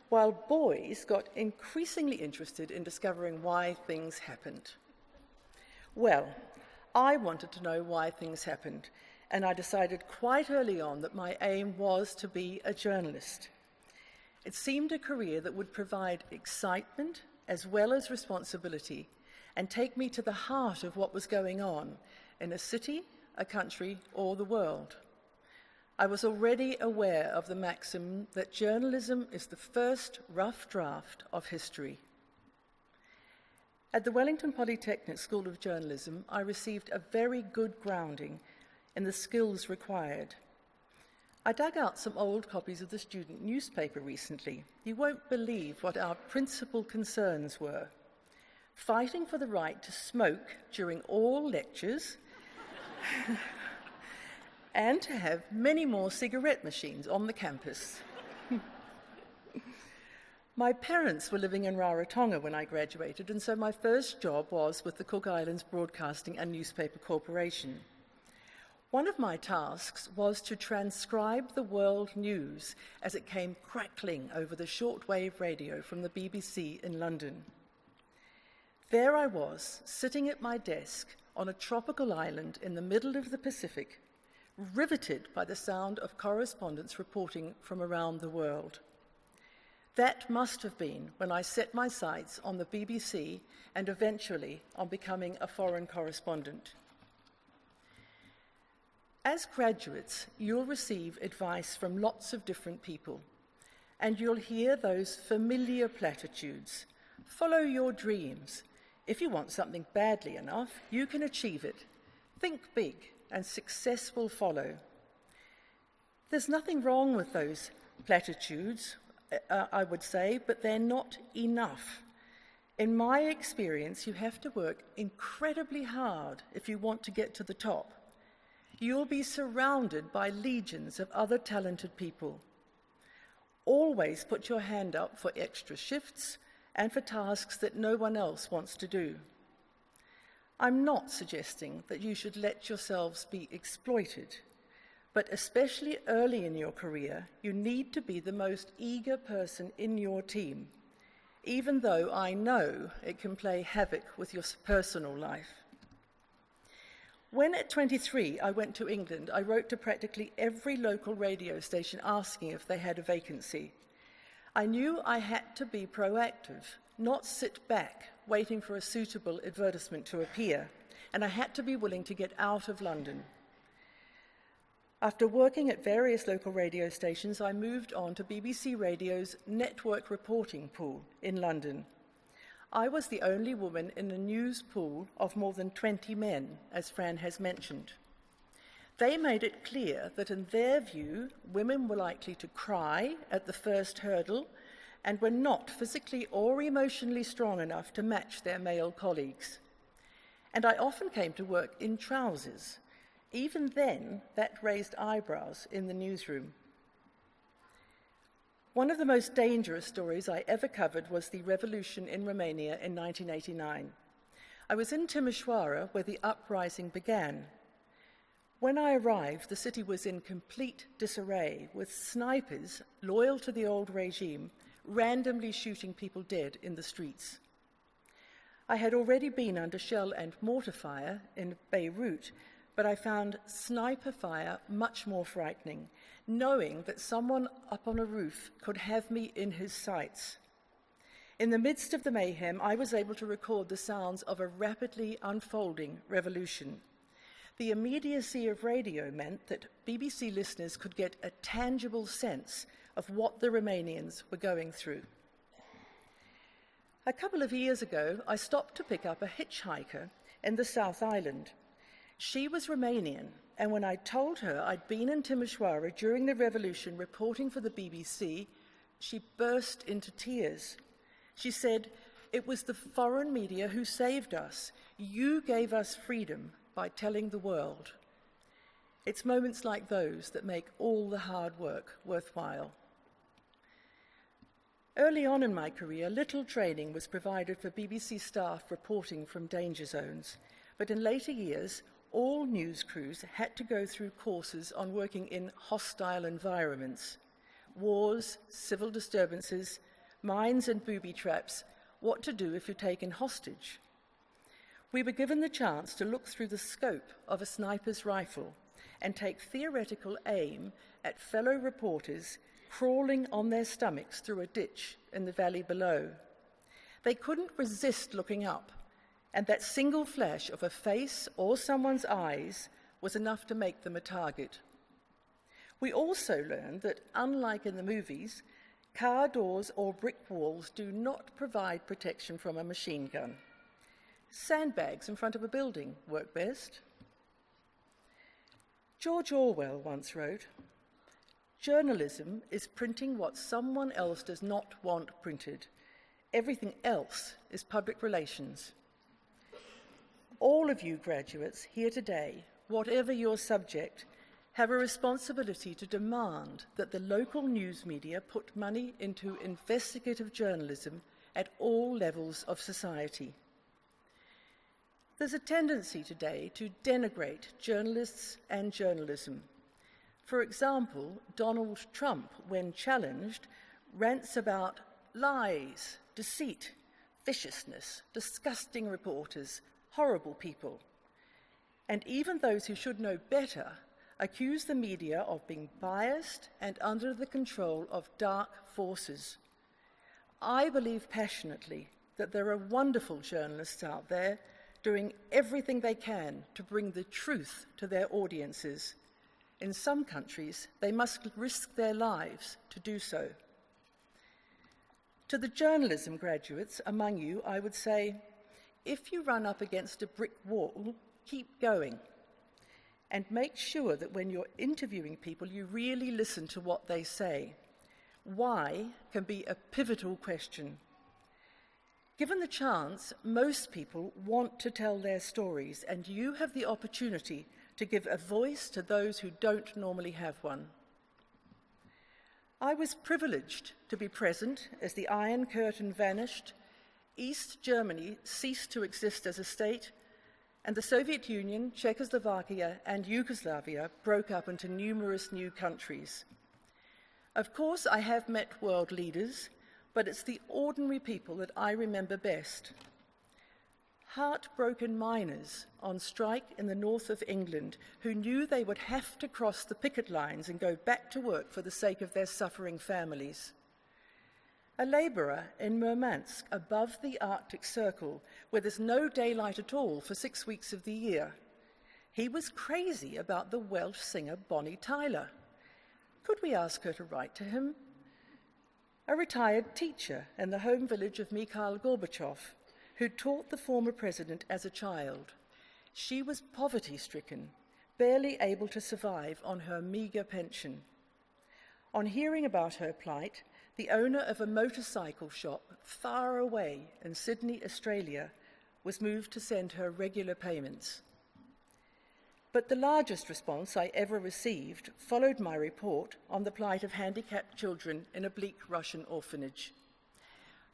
while boys got increasingly interested in discovering why things happened. Well, I wanted to know why things happened, and I decided quite early on that my aim was to be a journalist. It seemed a career that would provide excitement as well as responsibility and take me to the heart of what was going on in a city, a country, or the world. I was already aware of the maxim that journalism is the first rough draft of history. At the Wellington Polytechnic School of Journalism, I received a very good grounding in the skills required. I dug out some old copies of the student newspaper recently. You won't believe what our principal concerns were: fighting for the right to smoke during all lectures, and to have many more cigarette machines on the campus. My parents were living in Rarotonga when I graduated, and so my first job was with the Cook Islands Broadcasting and Newspaper Corporation. One of my tasks was to transcribe the world news as it came crackling over the shortwave radio from the BBC in London. There I was, sitting at my desk on a tropical island in the middle of the Pacific, riveted by the sound of correspondents reporting from around the world. That must have been when I set my sights on the BBC and eventually on becoming a foreign correspondent. As graduates, you'll receive advice from lots of different people, and you'll hear those familiar platitudes. Follow your dreams. If you want something badly enough, you can achieve it. Think big, and success will follow. There's nothing wrong with those platitudes, I would say, but they're not enough. In my experience, you have to work incredibly hard if you want to get to the top. You'll be surrounded by legions of other talented people. Always put your hand up for extra shifts and for tasks that no one else wants to do. I'm not suggesting that you should let yourselves be exploited, but especially early in your career, you need to be the most eager person in your team, even though I know it can play havoc with your personal life. When at 23 I went to England, I wrote to practically every local radio station asking if they had a vacancy. I knew I had to be proactive, not sit back waiting for a suitable advertisement to appear, and I had to be willing to get out of London. After working at various local radio stations, I moved on to BBC Radio's network reporting pool in London. I was the only woman in a news pool of more than 20 men, as Fran has mentioned. They made it clear that in their view, women were likely to cry at the first hurdle and were not physically or emotionally strong enough to match their male colleagues. And I often came to work in trousers. Even then, that raised eyebrows in the newsroom. One of the most dangerous stories I ever covered was the revolution in Romania in 1989. I was in Timișoara, where the uprising began. When I arrived, the city was in complete disarray, with snipers, loyal to the old regime, randomly shooting people dead in the streets. I had already been under shell and mortar fire in Beirut, but I found sniper fire much more frightening, knowing that someone up on a roof could have me in his sights. In the midst of the mayhem, I was able to record the sounds of a rapidly unfolding revolution. The immediacy of radio meant that BBC listeners could get a tangible sense of what the Romanians were going through. A couple of years ago, I stopped to pick up a hitchhiker in the South Island. She was Romanian, and when I told her I'd been in Timișoara during the revolution reporting for the BBC, she burst into tears. She said, "It was the foreign media who saved us. You gave us freedom by telling the world." It's moments like those that make all the hard work worthwhile. Early on in my career, little training was provided for BBC staff reporting from danger zones, but in later years, all news crews had to go through courses on working in hostile environments: wars, civil disturbances, mines and booby traps, what to do if you're taken hostage. We were given the chance to look through the scope of a sniper's rifle and take theoretical aim at fellow reporters crawling on their stomachs through a ditch in the valley below. They couldn't resist looking up, and that single flash of a face or someone's eyes was enough to make them a target. We also learned that, unlike in the movies, car doors or brick walls do not provide protection from a machine gun. Sandbags in front of a building work best. George Orwell once wrote, "Journalism is printing what someone else does not want printed. Everything else is public relations." All of you graduates here today, whatever your subject, have a responsibility to demand that the local news media put money into investigative journalism at all levels of society. There's a tendency today to denigrate journalists and journalism. For example, Donald Trump, when challenged, rants about lies, deceit, viciousness, disgusting reporters, horrible people. And even those who should know better accuse the media of being biased and under the control of dark forces. I believe passionately that there are wonderful journalists out there doing everything they can to bring the truth to their audiences. In some countries, they must risk their lives to do so. To the journalism graduates among you, I would say, if you run up against a brick wall, keep going. And make sure that when you're interviewing people, you really listen to what they say. Why can be a pivotal question. Given the chance, most people want to tell their stories, and you have the opportunity to give a voice to those who don't normally have one. I was privileged to be present as the Iron Curtain vanished, East Germany ceased to exist as a state, and the Soviet Union, Czechoslovakia, and Yugoslavia broke up into numerous new countries. Of course, I have met world leaders, but it's the ordinary people that I remember best. Heartbroken miners on strike in the north of England who knew they would have to cross the picket lines and go back to work for the sake of their suffering families. A labourer in Murmansk above the Arctic Circle where there's no daylight at all for 6 weeks of the year. He was crazy about the Welsh singer Bonnie Tyler. Could we ask her to write to him? A retired teacher in the home village of Mikhail Gorbachev, who taught the former president as a child. She was poverty-stricken, barely able to survive on her meagre pension. On hearing about her plight, the owner of a motorcycle shop far away in Sydney, Australia, was moved to send her regular payments. But the largest response I ever received followed my report on the plight of handicapped children in a bleak Russian orphanage.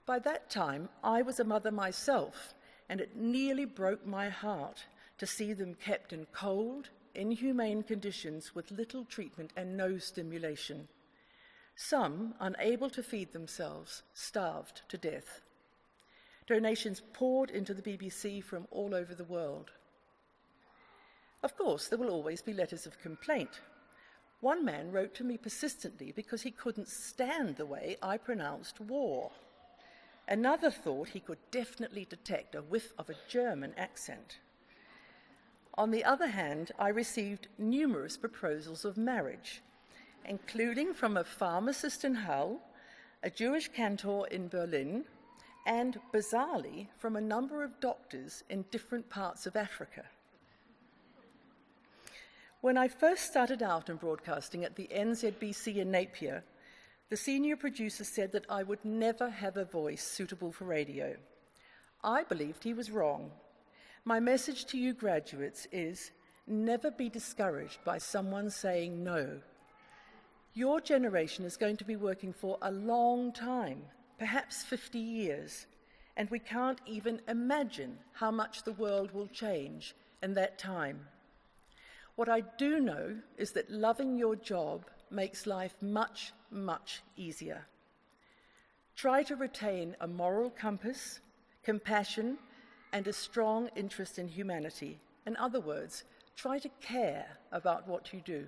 By that time, I was a mother myself, and it nearly broke my heart to see them kept in cold, inhumane conditions with little treatment and no stimulation. Some, unable to feed themselves, starved to death. Donations poured into the BBC from all over the world. Of course, there will always be letters of complaint. One man wrote to me persistently because he couldn't stand the way I pronounced war. Another thought he could definitely detect a whiff of a German accent. On the other hand, I received numerous proposals of marriage, including from a pharmacist in Hull, a Jewish cantor in Berlin, and, bizarrely, from a number of doctors in different parts of Africa. When I first started out in broadcasting at the NZBC in Napier, the senior producer said that I would never have a voice suitable for radio. I believed he was wrong. My message to you graduates is, never be discouraged by someone saying no. Your generation is going to be working for a long time, perhaps 50 years, and we can't even imagine how much the world will change in that time. What I do know is that loving your job makes life much, much easier. Try to retain a moral compass, compassion, and a strong interest in humanity. In other words, try to care about what you do.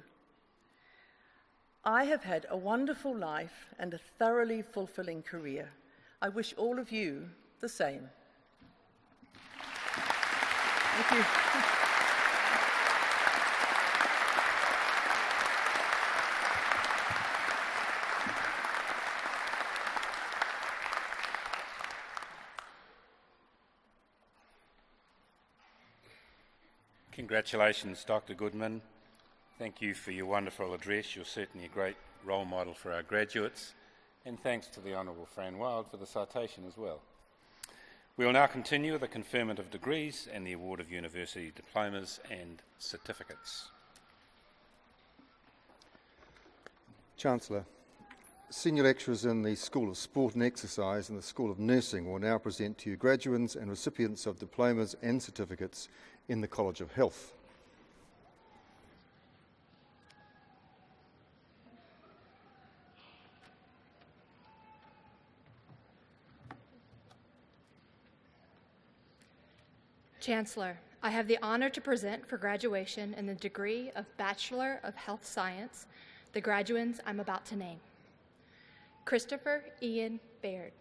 I have had a wonderful life and a thoroughly fulfilling career. I wish all of you the same. Thank you. Congratulations, Dr. Goodman. Thank you for your wonderful address. You're certainly a great role model for our graduates. And thanks to the Honourable Fran Wild for the citation as well. We will now continue with the conferment of degrees and the award of university diplomas and certificates. Chancellor, senior lecturers in the School of Sport and Exercise and the School of Nursing will now present to you graduates and recipients of diplomas and certificates in the College of Health. Chancellor, I have the honor to present for graduation in the degree of Bachelor of Health Science the graduands I'm about to name. Christopher Ian Baird.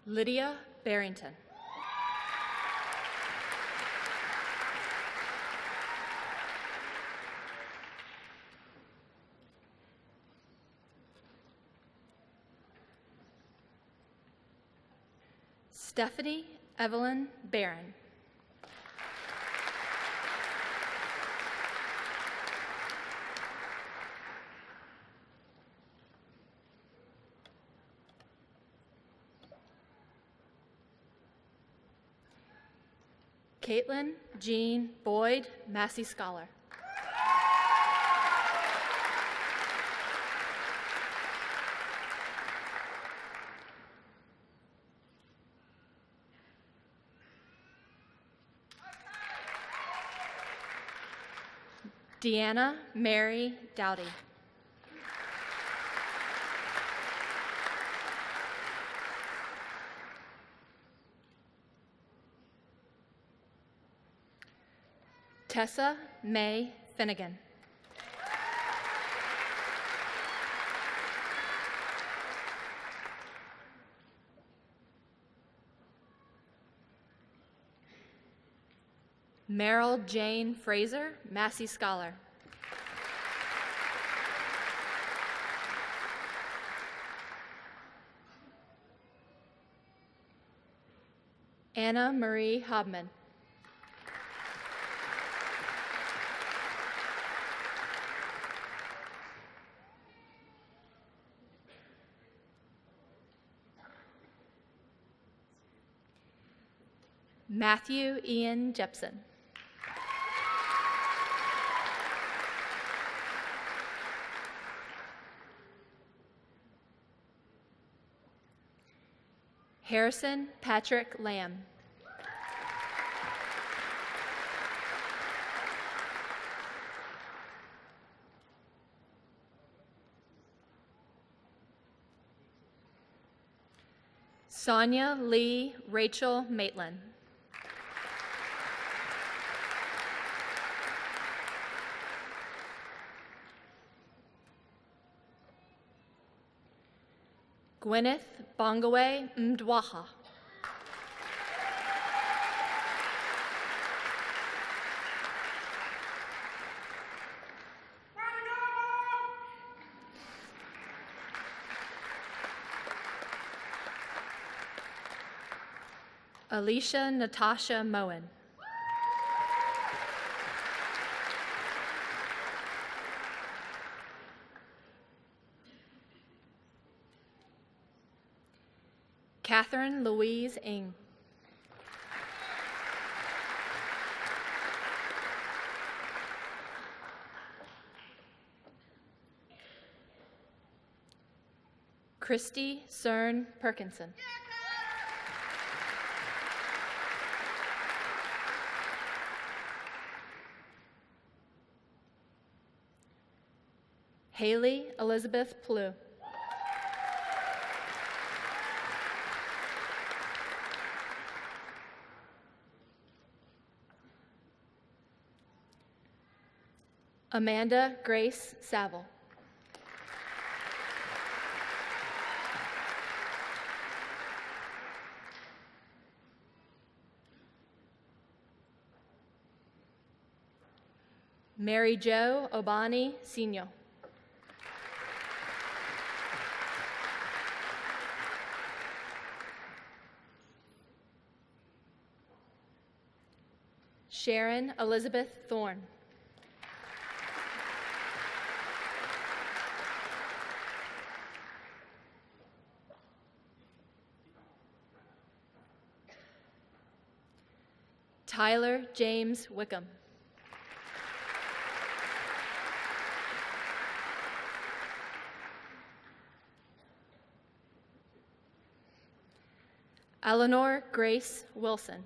Lydia Barrington. Stephanie Evelyn Barron. Caitlin Jean Boyd, Massey Scholar. Deanna Mary Dowdy. Tessa May Finnegan. Meryl Jane Fraser, Massey Scholar. Anna Marie Hobman. Matthew Ian Jepson. Harrison Patrick Lamb. Sonia Lee Rachel Maitland. Gwyneth Bongawe Mdwaha. Alicia Natasha Moen. Catherine Louise Ng. Christy Cern Perkinson. Haley Elizabeth Plew. Amanda Grace Saville. Mary Jo Obani Senior. Sharon Elizabeth Thorne. Tyler James Wickham. Eleanor Grace Wilson.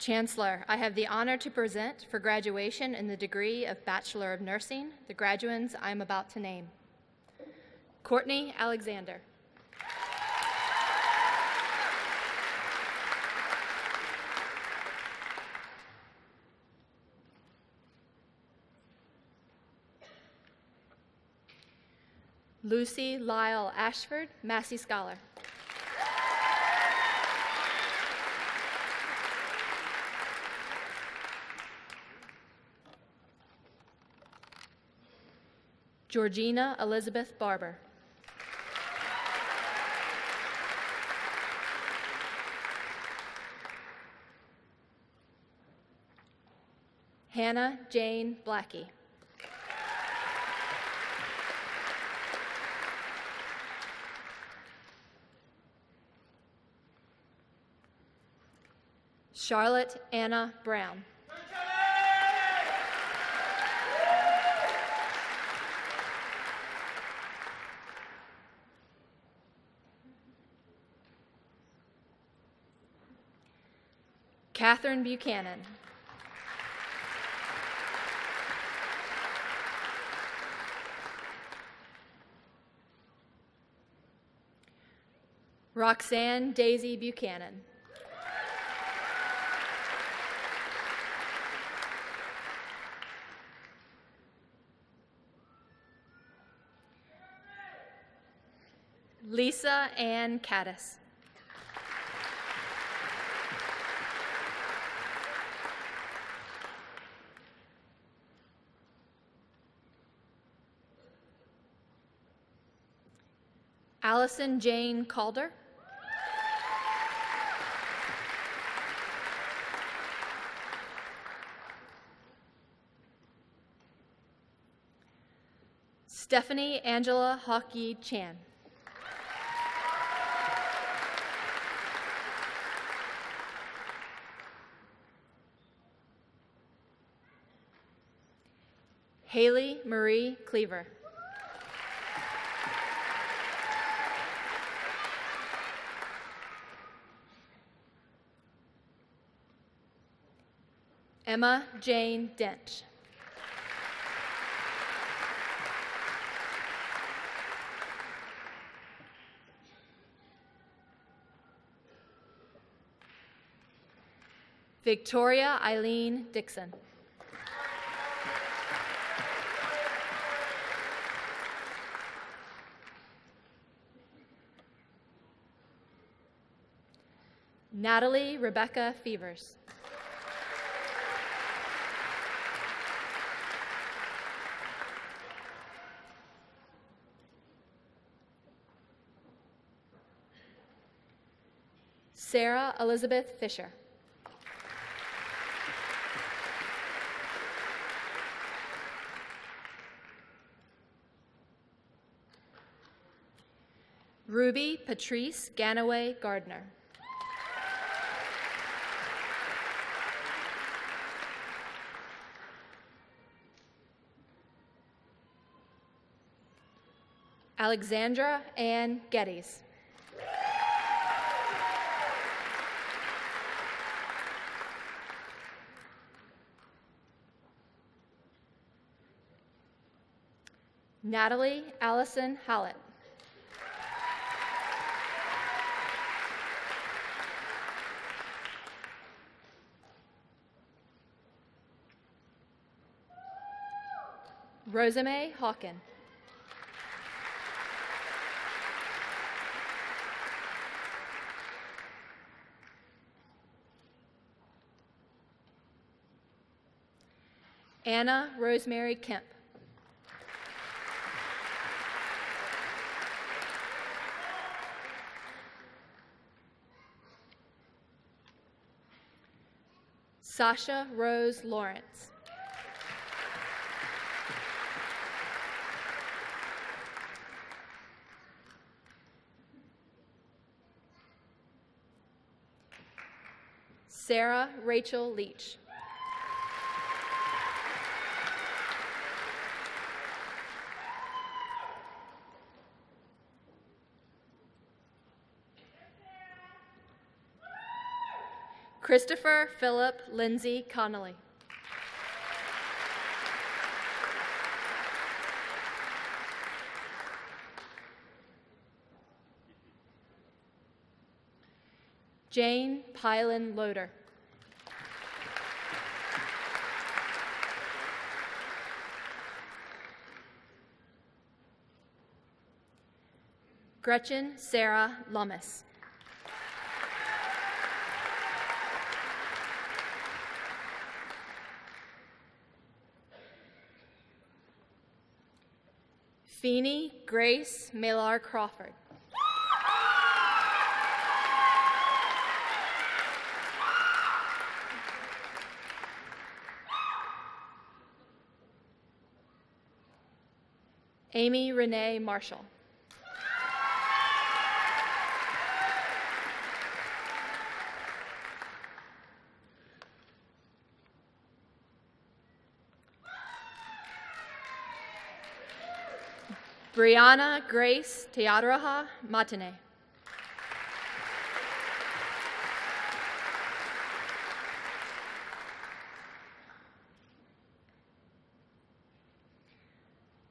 Chancellor, I have the honor to present for graduation in the degree of Bachelor of Nursing the graduands I am about to name. Courtney Alexander. Lucy Lyle Ashford, Massey Scholar. Georgina Elizabeth Barber. Hannah Jane Blackie. Charlotte Anna Brown. Catherine Buchanan. Roxanne Daisy Buchanan. Lisa Ann Caddis. Allison Jane Calder. Stephanie Angela Hockey Chan. Haley Marie Cleaver. Emma Jane Dent. Victoria Eileen Dixon. Natalie Rebecca Fevers. Sarah Elizabeth Fisher. Ruby Patrice Ganaway Gardner. Alexandra Ann Geddes. Natalie Allison Hallett. Rosamay Hawken. Anna Rosemary Kemp. Sasha Rose Lawrence. Sarah Rachel Leach. Christopher Philip Lindsay Connolly. Jane Pylan Loader. Gretchen Sarah Lummis. Feeney Grace Malar Crawford. Amy Renee Marshall. Brianna Grace Teadraha Matane.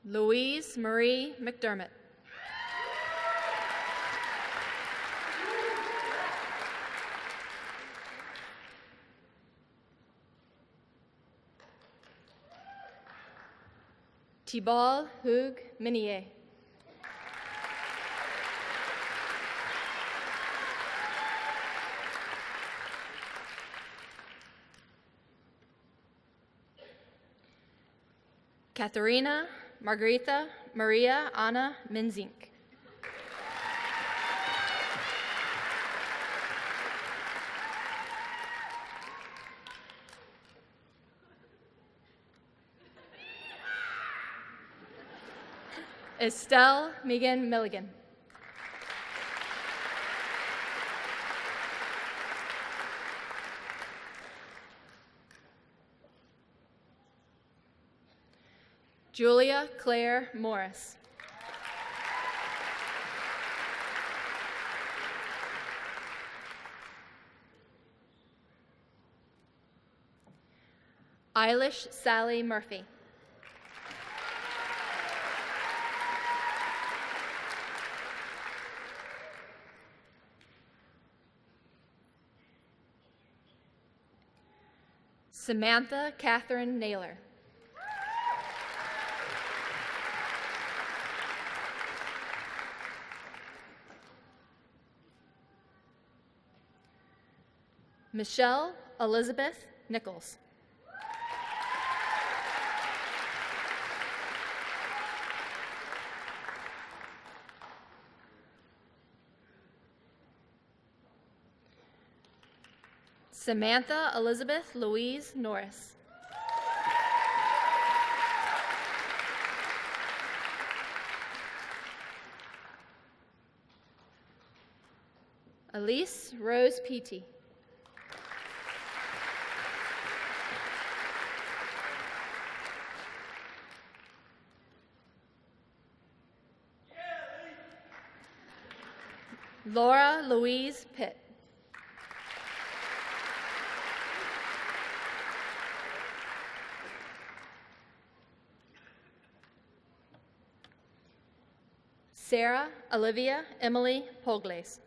Louise Marie McDermott. Tibal Hug Minier. Katharina Margarita Maria Anna Minzink. Estelle Megan Milligan. Julia Claire Morris. Eilish Sally Murphy. Samantha Catherine Naylor. Michelle Elizabeth Nichols. Samantha Elizabeth Louise Norris. Elise Rose Peaty. Laura Louise Pitt. Sarah Olivia Emily Pogles.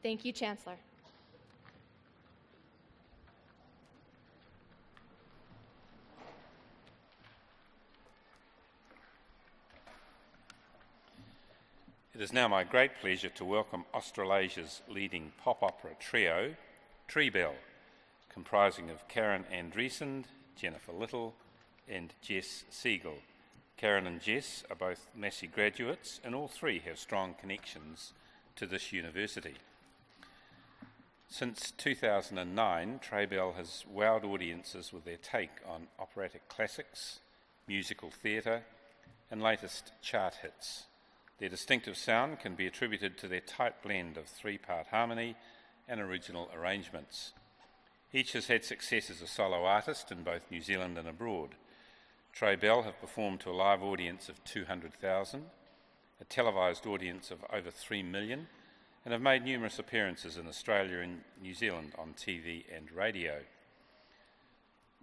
Thank you, Chancellor. It is now my great pleasure to welcome Australasia's leading pop opera trio, Treebell, comprising of Karen Andreessen, Jennifer Little and Jess Siegel. Karen and Jess are both Massey graduates, and all three have strong connections to this university. Since 2009, Treebell has wowed audiences with their take on operatic classics, musical theatre and latest chart hits. Their distinctive sound can be attributed to their tight blend of three-part harmony and original arrangements. Each has had success as a solo artist in both New Zealand and abroad. Treebell have performed to a live audience of 200,000, a televised audience of over 3 million, and have made numerous appearances in Australia and New Zealand on TV and radio.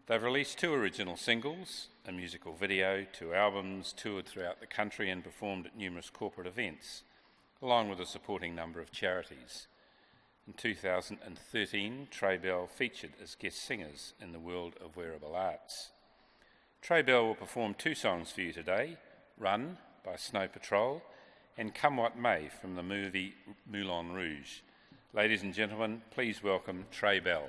They've released 2 original singles, a musical video, 2 albums, toured throughout the country and performed at numerous corporate events, along with a supporting number of charities. In 2013, Treebell featured as guest singers in the world of wearable arts. Treebell will perform 2 songs for you today, Run by Snow Patrol and Come What May from the movie Moulin Rouge. Ladies and gentlemen, please welcome Treebell.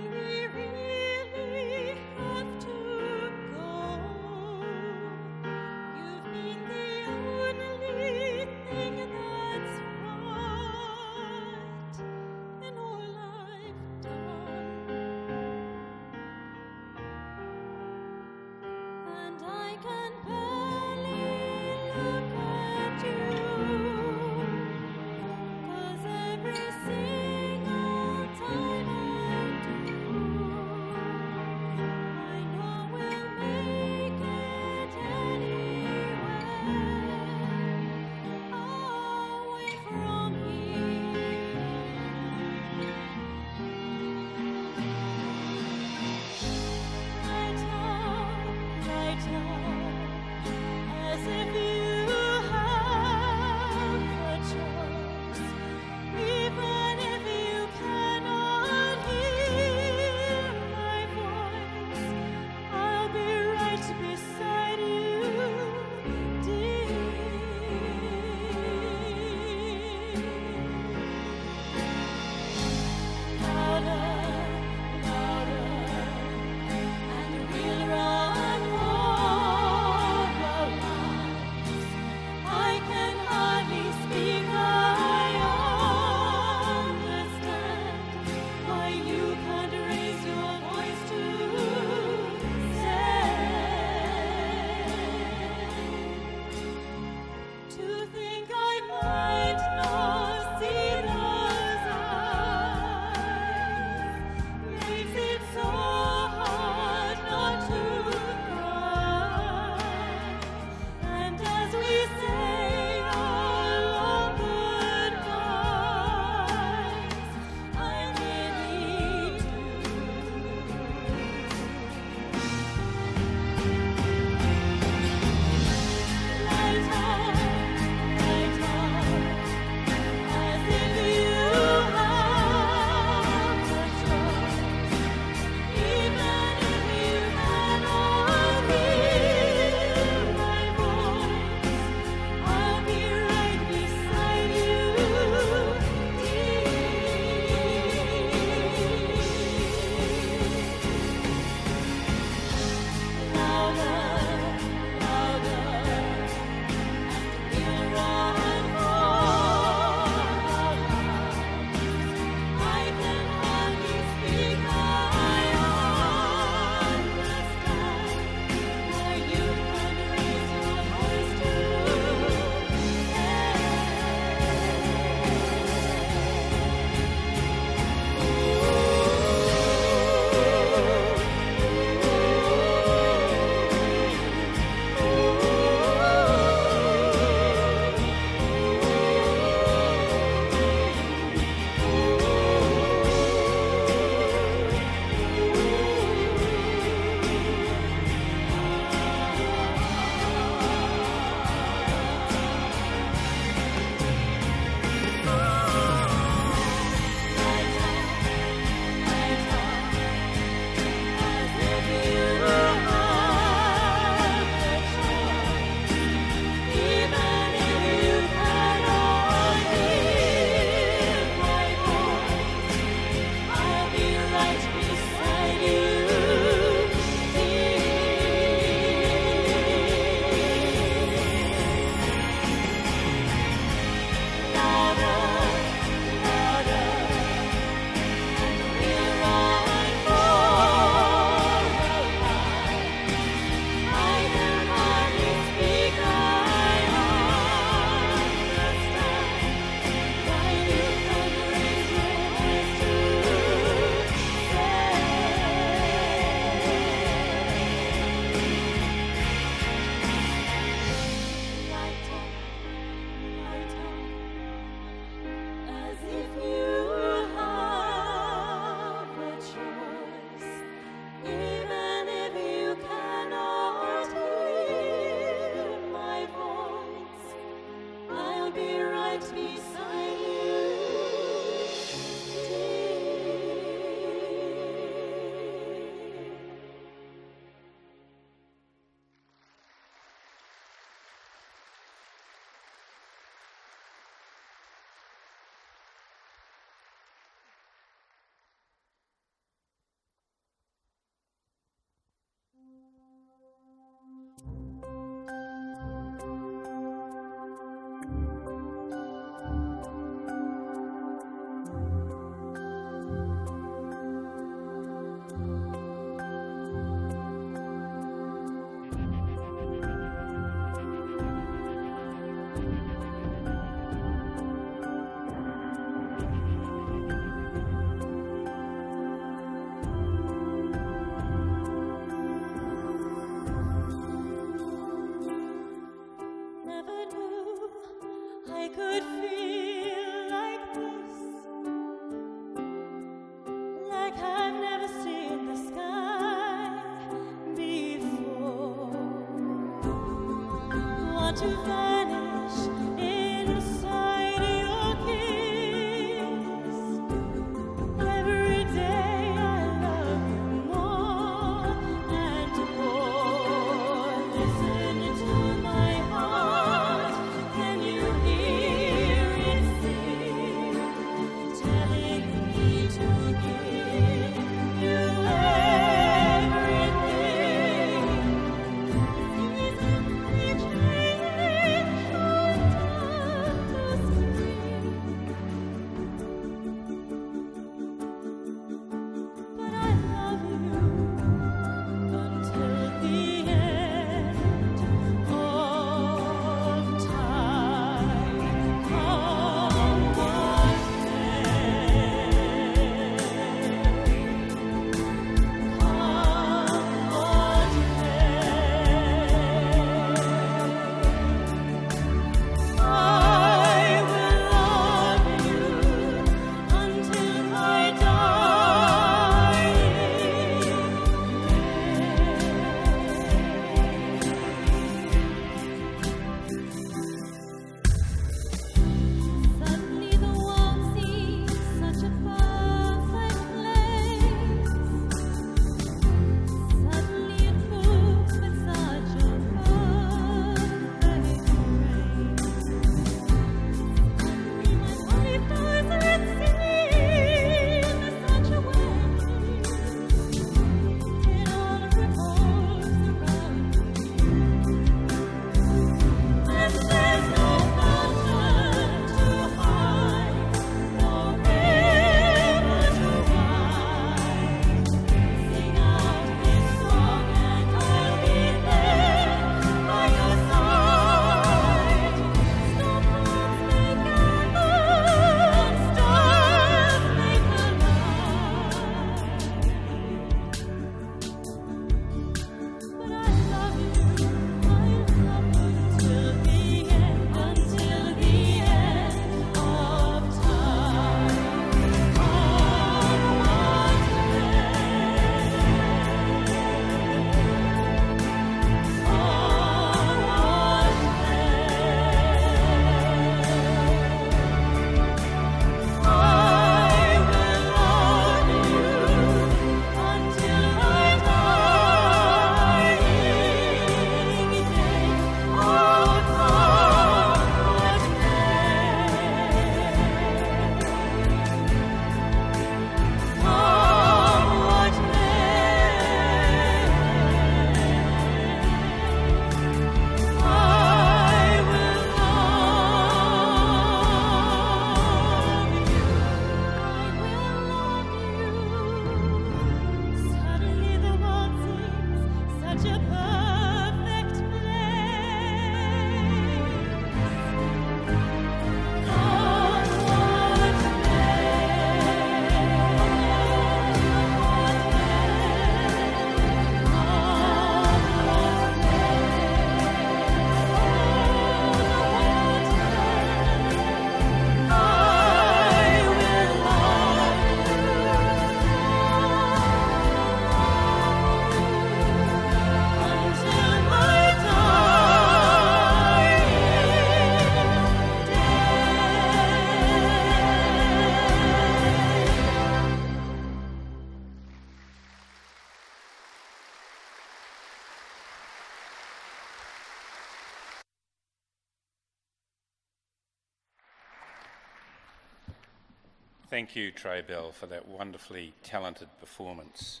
Thank you, Trey Bell, for that wonderfully talented performance.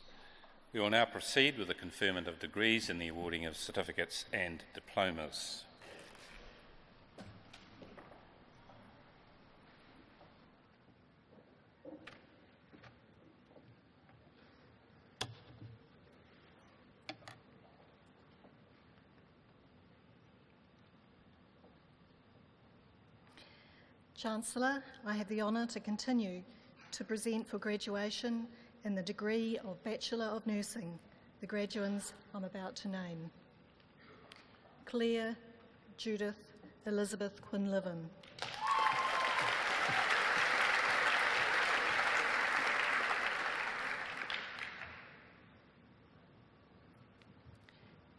We will now proceed with the conferment of degrees and the awarding of certificates and diplomas. Chancellor, I have the honour to continue to present for graduation in the degree of Bachelor of Nursing the graduands I'm about to name. Claire Judith Elizabeth Quinlivan.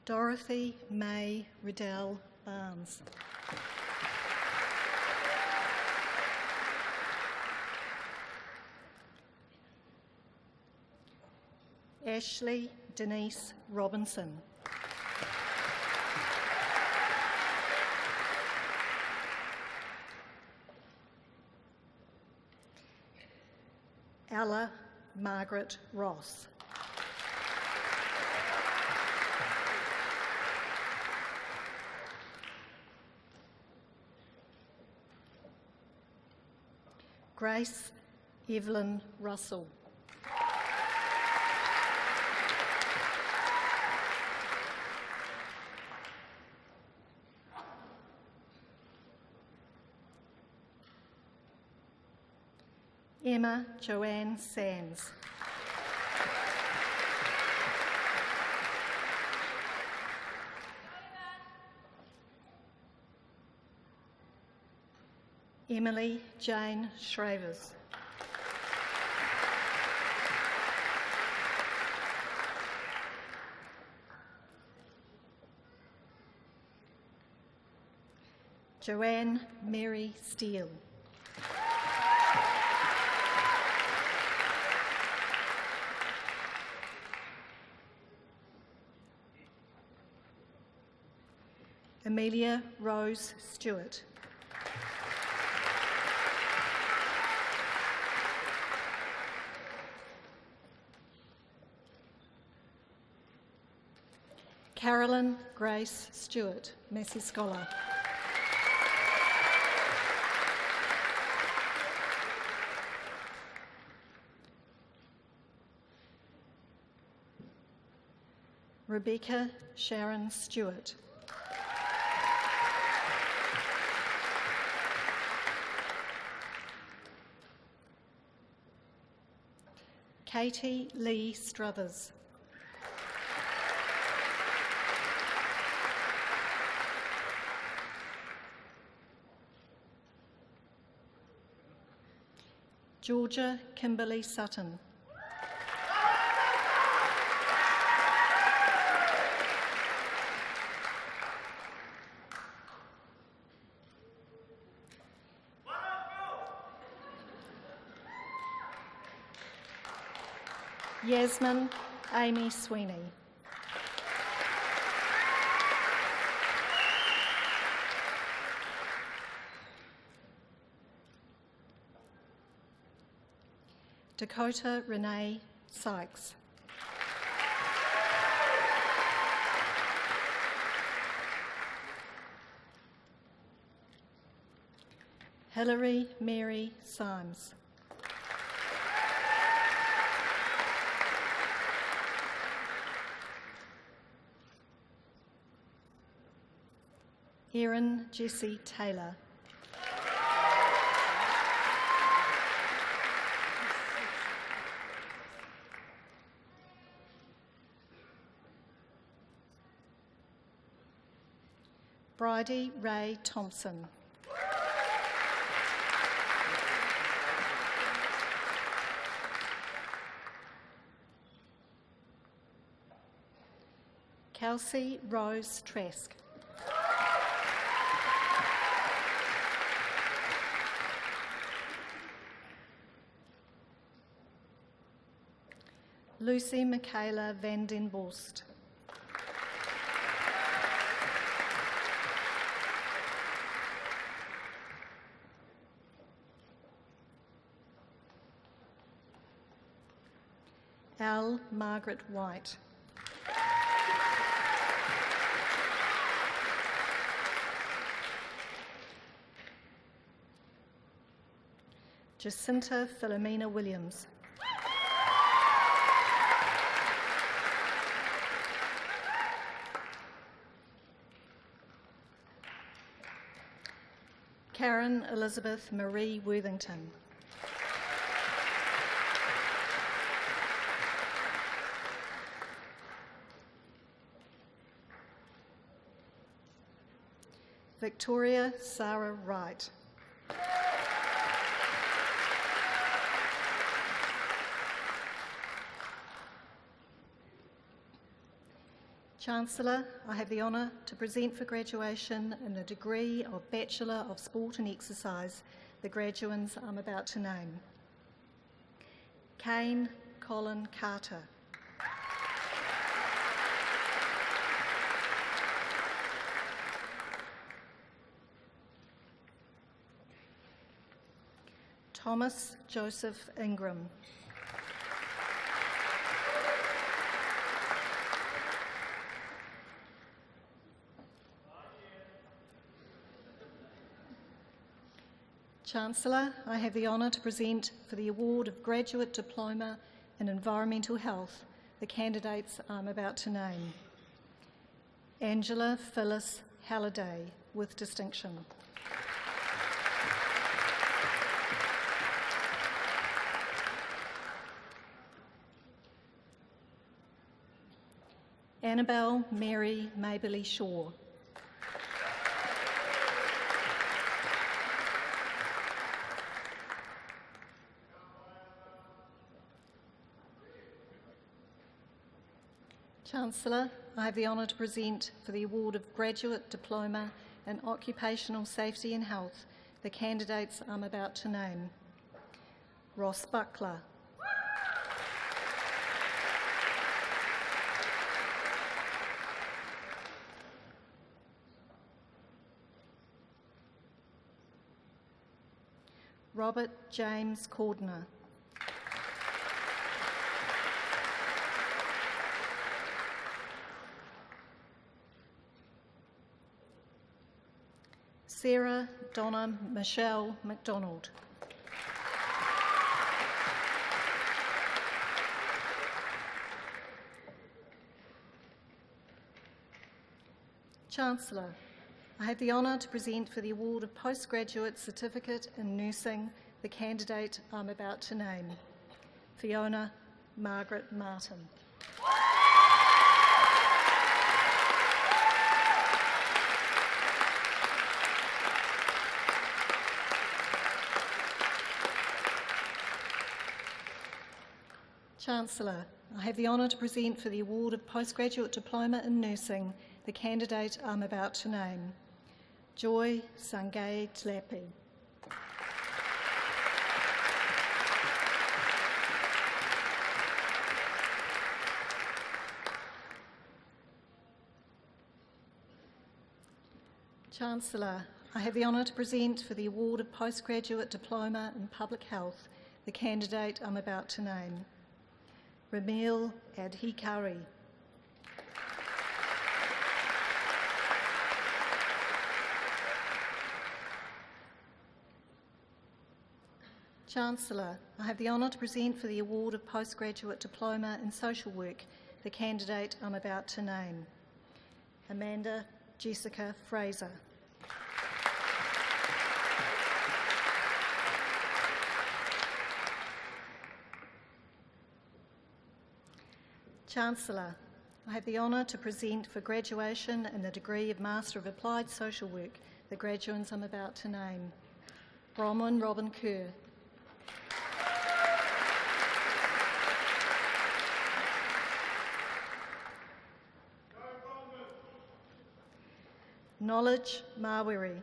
Dorothy May Riddell Barnes. Ashley Denise Robinson. Ella Margaret Ross. Grace Evelyn Russell. Emma Joanne Sands. Emily Jane Shravers. Joanne Mary Steele. Amelia Rose Stewart. Carolyn Grace Stewart, Massey Scholar. Rebecca Sharon Stewart. Katie Lee Struthers. Georgia Kimberly Sutton. Yasmin Amy Sweeney. Dakota Renee Sykes. Hilary Mary Symes. Erin Jessie Taylor. Bridie Ray Thompson. Kelsey Rose Trask. Lucy Michaela van den Borst. Al Margaret White. Jacinta Philomena Williams. Karen Elizabeth Marie Worthington. Victoria Sarah Wright. Chancellor, I have the honour to present for graduation in the degree of Bachelor of Sport and Exercise the graduands I'm about to name. Kane Colin Carter. Thomas Joseph Ingram. Chancellor, I have the honour to present for the award of Graduate Diploma in Environmental Health the candidates I'm about to name. Angela Phyllis Halliday, with distinction. Annabelle Mary Maberly Shaw. Chancellor, I have the honour to present for the award of Graduate Diploma in Occupational Safety and Health the candidates I'm about to name. Ross Buckler. Robert James Cordner. Sarah Donna Michelle MacDonald. Chancellor, I have the honour to present for the award of Postgraduate Certificate in Nursing the candidate I'm about to name, Fiona Margaret Martin. Chancellor, I have the honour to present for the award of Postgraduate Diploma in Nursing the candidate I'm about to name, Joy Sangay Tlapi. Chancellor, I have the honour to present for the award of Postgraduate Diploma in Public Health the candidate I'm about to name, Ramil Adhikari. Chancellor, I have the honour to present for the award of Postgraduate Diploma in Social Work the candidate I'm about to name, Amanda Jessica Fraser. Chancellor, I have the honour to present for graduation in the degree of Master of Applied Social Work the graduands I'm about to name, Bronwyn Robin Kerr. Knowledge Mawiri.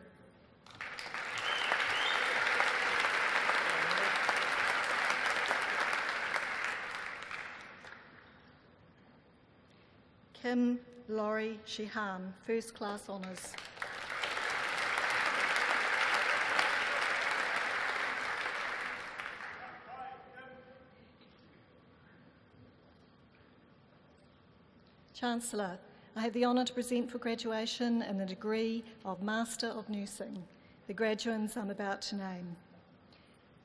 Kim Laurie Shihan, First Class Honours. Chancellor, I have the honour to present for graduation in the degree of Master of Nursing the graduands I'm about to name,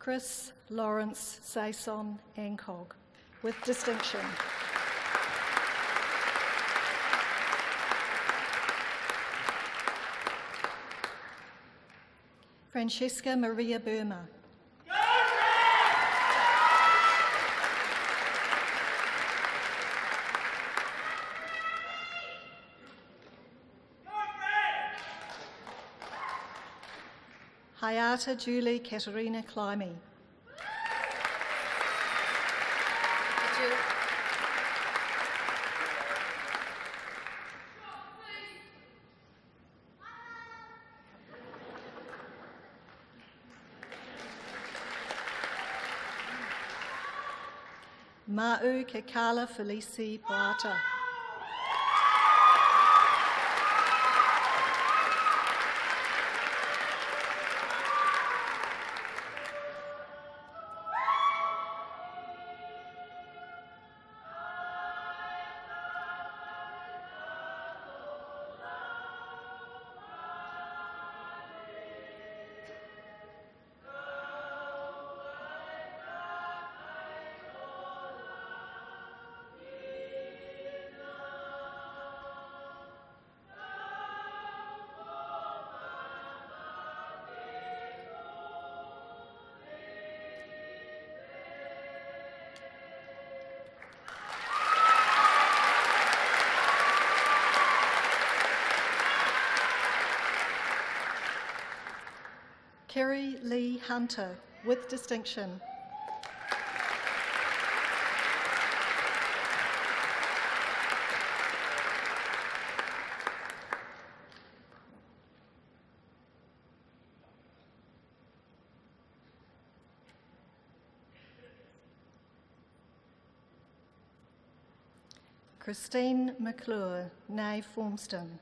Chris Lawrence Saison Ancog, with distinction. Francesca Maria Burma. Hayata Julie Katerina Climie. Ma'u ke Kala Felici Poata. Kerry Lee Hunter, with distinction. Christine McClure, née Formston.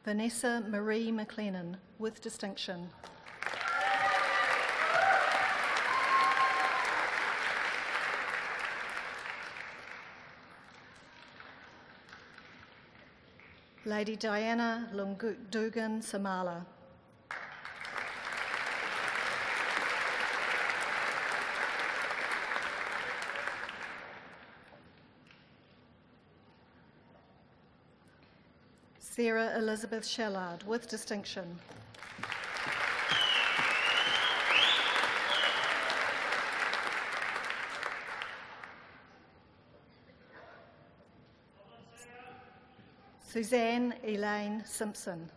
Vanessa Marie McLennan, with distinction. Lady Diana Lundugan Samala. Sarah Elizabeth Shellard, with distinction. Suzanne Elaine Simpson.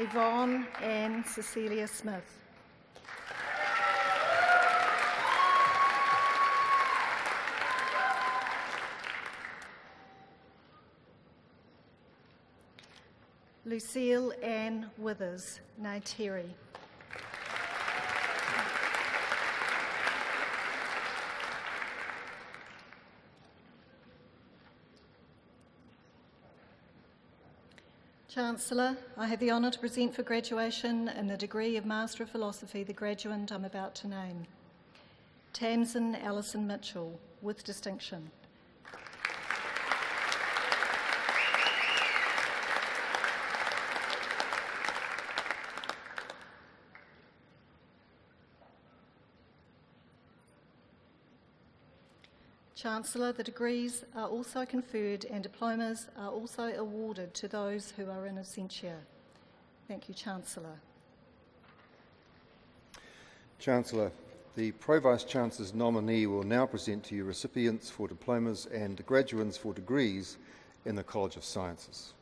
Yvonne Anne Cecilia Smith. Lucille Ann Withers, née Terry. Chancellor, I have the honour to present for graduation in the degree of Master of Philosophy the graduand I'm about to name. Tamsin Allison Mitchell, with distinction. Chancellor, the degrees are also conferred and diplomas are also awarded to those who are in absentia. Thank you, Chancellor. Chancellor, the Pro-Vice-Chancellor's nominee will now present to you recipients for diplomas and graduands for degrees in the College of Sciences.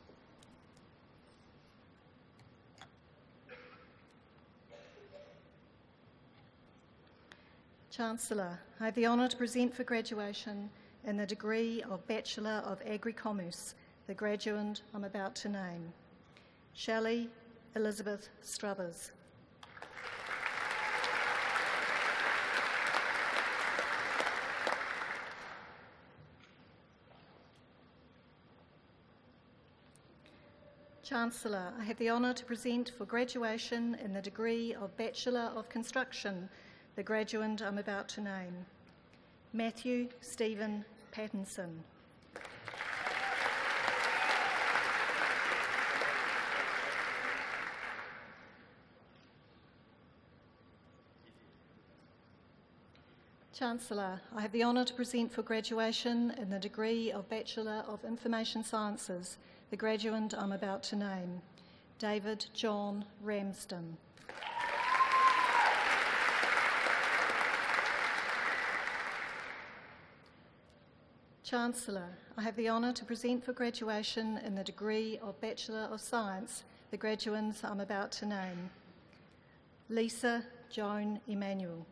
Chancellor, I have the honour to present for graduation in the degree of Bachelor of Agri-Commerce the graduand I'm about to name. Shelley Elizabeth Struthers. Chancellor, I have the honour to present for graduation in the degree of Bachelor of Construction the graduand I'm about to name. Matthew Stephen Pattinson. Chancellor, I have the honour to present for graduation in the degree of Bachelor of Information Sciences the graduand I'm about to name. David John Ramsden. Chancellor, I have the honour to present for graduation in the degree of Bachelor of Science the graduands I'm about to name. Lisa Joan Emanuel.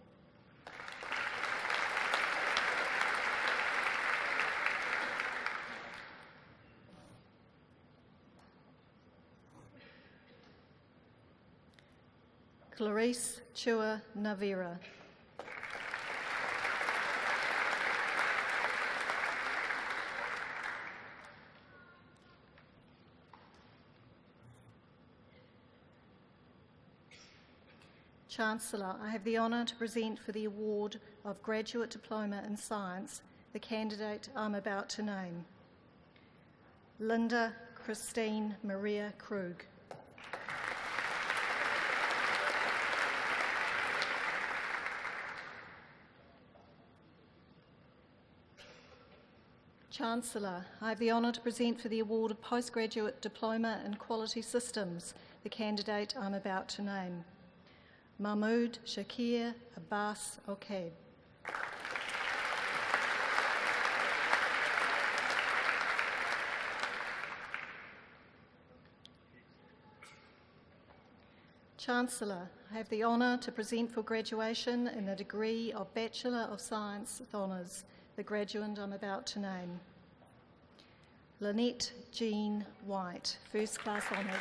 Clarice Chua Navira. Chancellor, I have the honour to present for the award of Graduate Diploma in Science the candidate I'm about to name. Linda Christine Maria Krug. Chancellor, I have the honour to present for the award of Postgraduate Diploma in Quality Systems the candidate I'm about to name. Mahmoud Shakir Abbas Okeb. Chancellor, I have the honour to present for graduation in the degree of Bachelor of Science with Honours the graduand I'm about to name. Lynette Jean White, First Class Honours.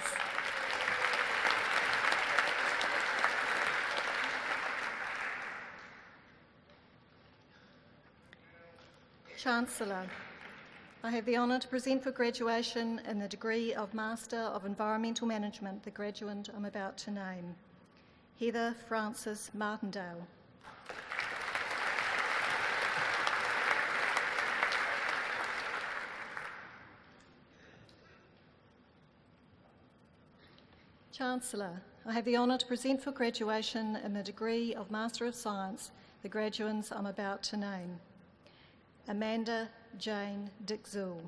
Chancellor, I have the honour to present for graduation in the degree of Master of Environmental Management the graduand I'm about to name. Heather Frances Martindale. Chancellor, I have the honour to present for graduation in the degree of Master of Science the graduands I'm about to name. Amanda Jane Dickzul.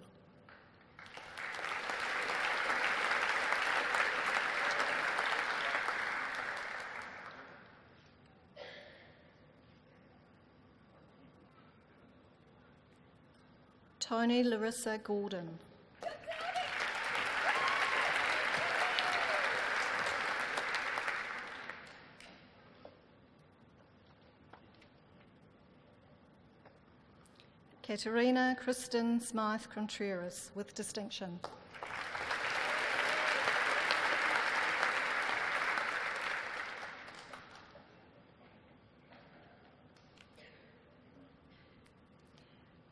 Tony Larissa Gordon. Katerina Kristen Smythe Contreras with distinction.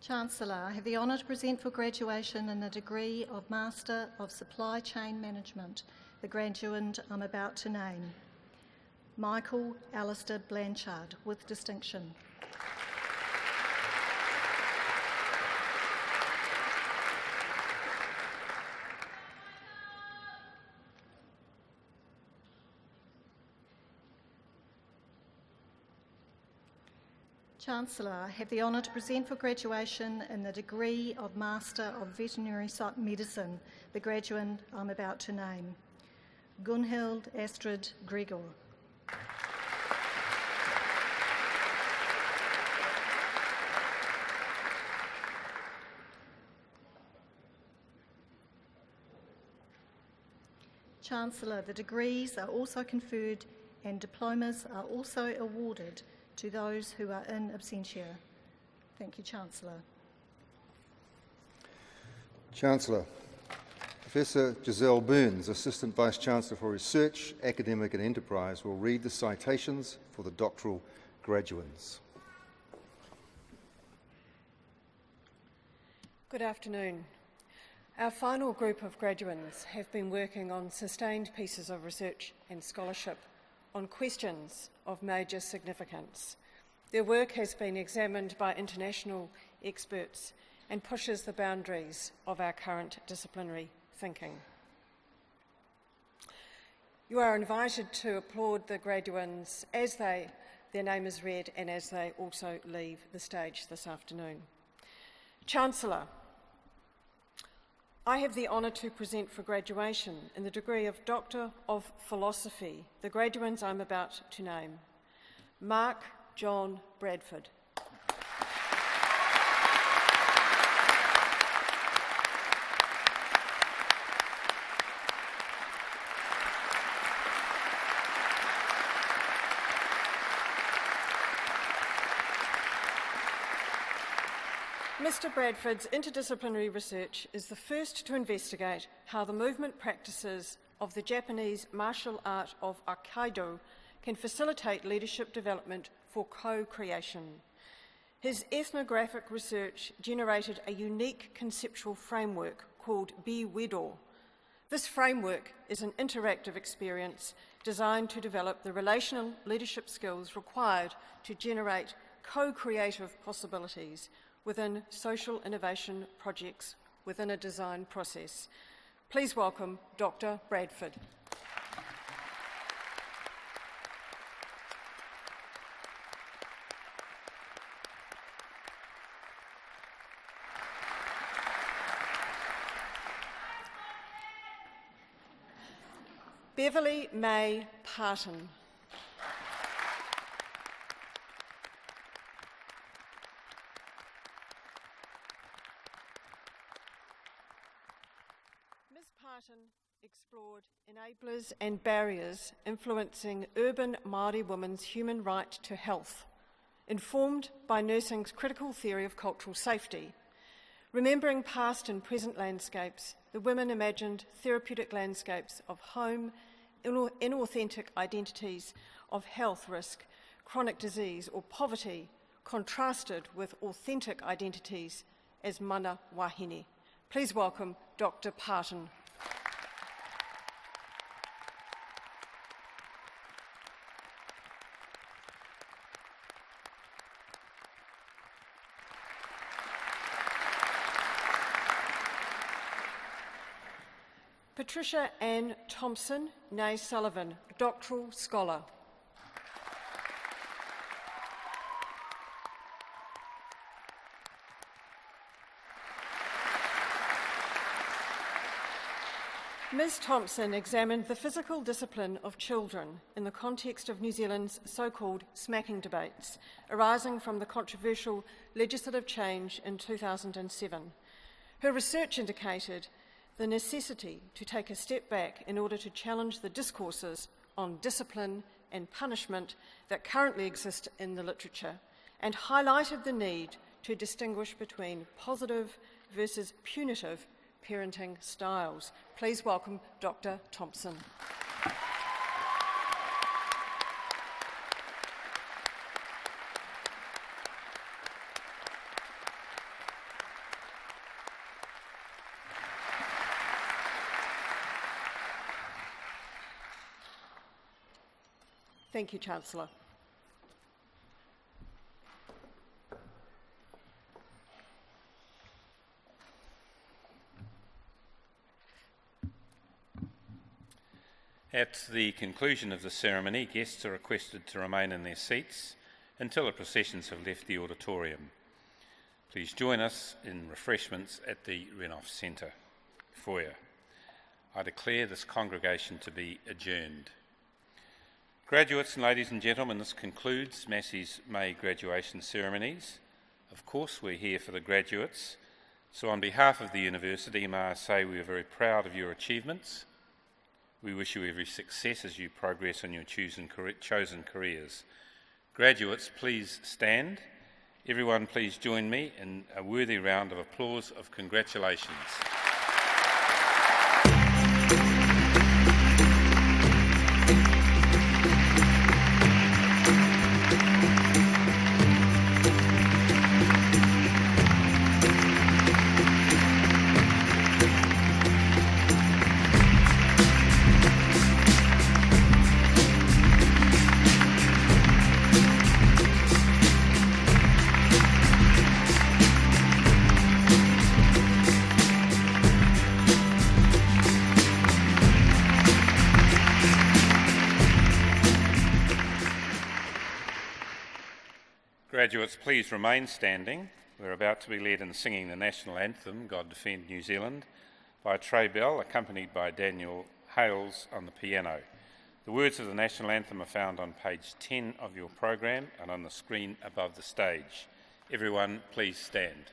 Chancellor, I have the honour to present for graduation in the degree of Master of Supply Chain Management the graduand I'm about to name. Michael Alistair Blanchard with distinction. Chancellor, I have the honour to present for graduation in the degree of Master of Veterinary Medicine the graduand I'm about to name. Gunhild Astrid Gregor. Chancellor, the degrees are also conferred and diplomas are also awarded to those who are in absentia. Thank you, Chancellor. Chancellor, Professor Giselle Burns, Assistant Vice-Chancellor for Research, Academic and Enterprise, will read the citations for the doctoral graduands. Good afternoon. Our final group of graduands have been working on sustained pieces of research and scholarship on questions of major significance. Their work has been examined by international experts and pushes the boundaries of our current disciplinary thinking. You are invited to applaud the graduands as their name is read and as they also leave the stage this afternoon. Chancellor, I have the honour to present for graduation in the degree of Doctor of Philosophy the graduands I'm about to name. Mark John Bradford. Mr. Bradford's interdisciplinary research is the first to investigate how the movement practices of the Japanese martial art of Aikido can facilitate leadership development for co-creation. His ethnographic research generated a unique conceptual framework called Biwido. This framework is an interactive experience designed to develop the relational leadership skills required to generate co-creative possibilities within social innovation projects within a design process. Please welcome Dr. Bradford. Beverly May Parton. Ms. Parton explored enablers and barriers influencing urban Māori women's human right to health, informed by nursing's critical theory of cultural safety. Remembering past and present landscapes, the women imagined therapeutic landscapes of home, inauthentic identities of health risk, chronic disease or poverty, contrasted with authentic identities as mana wahine. Please welcome Dr. Parton. Patricia Ann Thompson, née Sullivan, doctoral scholar. Ms. Thompson examined the physical discipline of children in the context of New Zealand's so-called smacking debates arising from the controversial legislative change in 2007. Her research indicated the necessity to take a step back in order to challenge the discourses on discipline and punishment that currently exist in the literature, and highlighted the need to distinguish between positive versus punitive parenting styles. Please welcome Dr. Thompson. Thank you, Chancellor. At the conclusion of the ceremony, guests are requested to remain in their seats until the processions have left the auditorium. Please join us in refreshments at the Renoff Centre foyer. I declare this congregation to be adjourned. Graduates and ladies and gentlemen, this concludes Massey's May graduation ceremonies. Of course, we're here for the graduates, so on behalf of the university, may I say we are very proud of your achievements. We wish you every success as you progress in your chosen careers. Graduates, please stand. Everyone, please join me in a worthy round of applause of congratulations. Graduates, please remain standing. We're about to be led in singing the national anthem, God Defend New Zealand, by Trey Bell, accompanied by Daniel Hales on the piano. The words of the national anthem are found on page 10 of your program and on the screen above the stage. Everyone, please stand.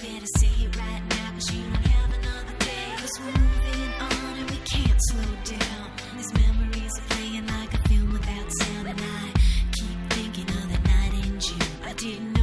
better say it right now, 'cause you don't have another day. 'Cause we're moving on and we can't slow down. These memories are playing like a film without sound, and I keep thinking of the night in June. I didn't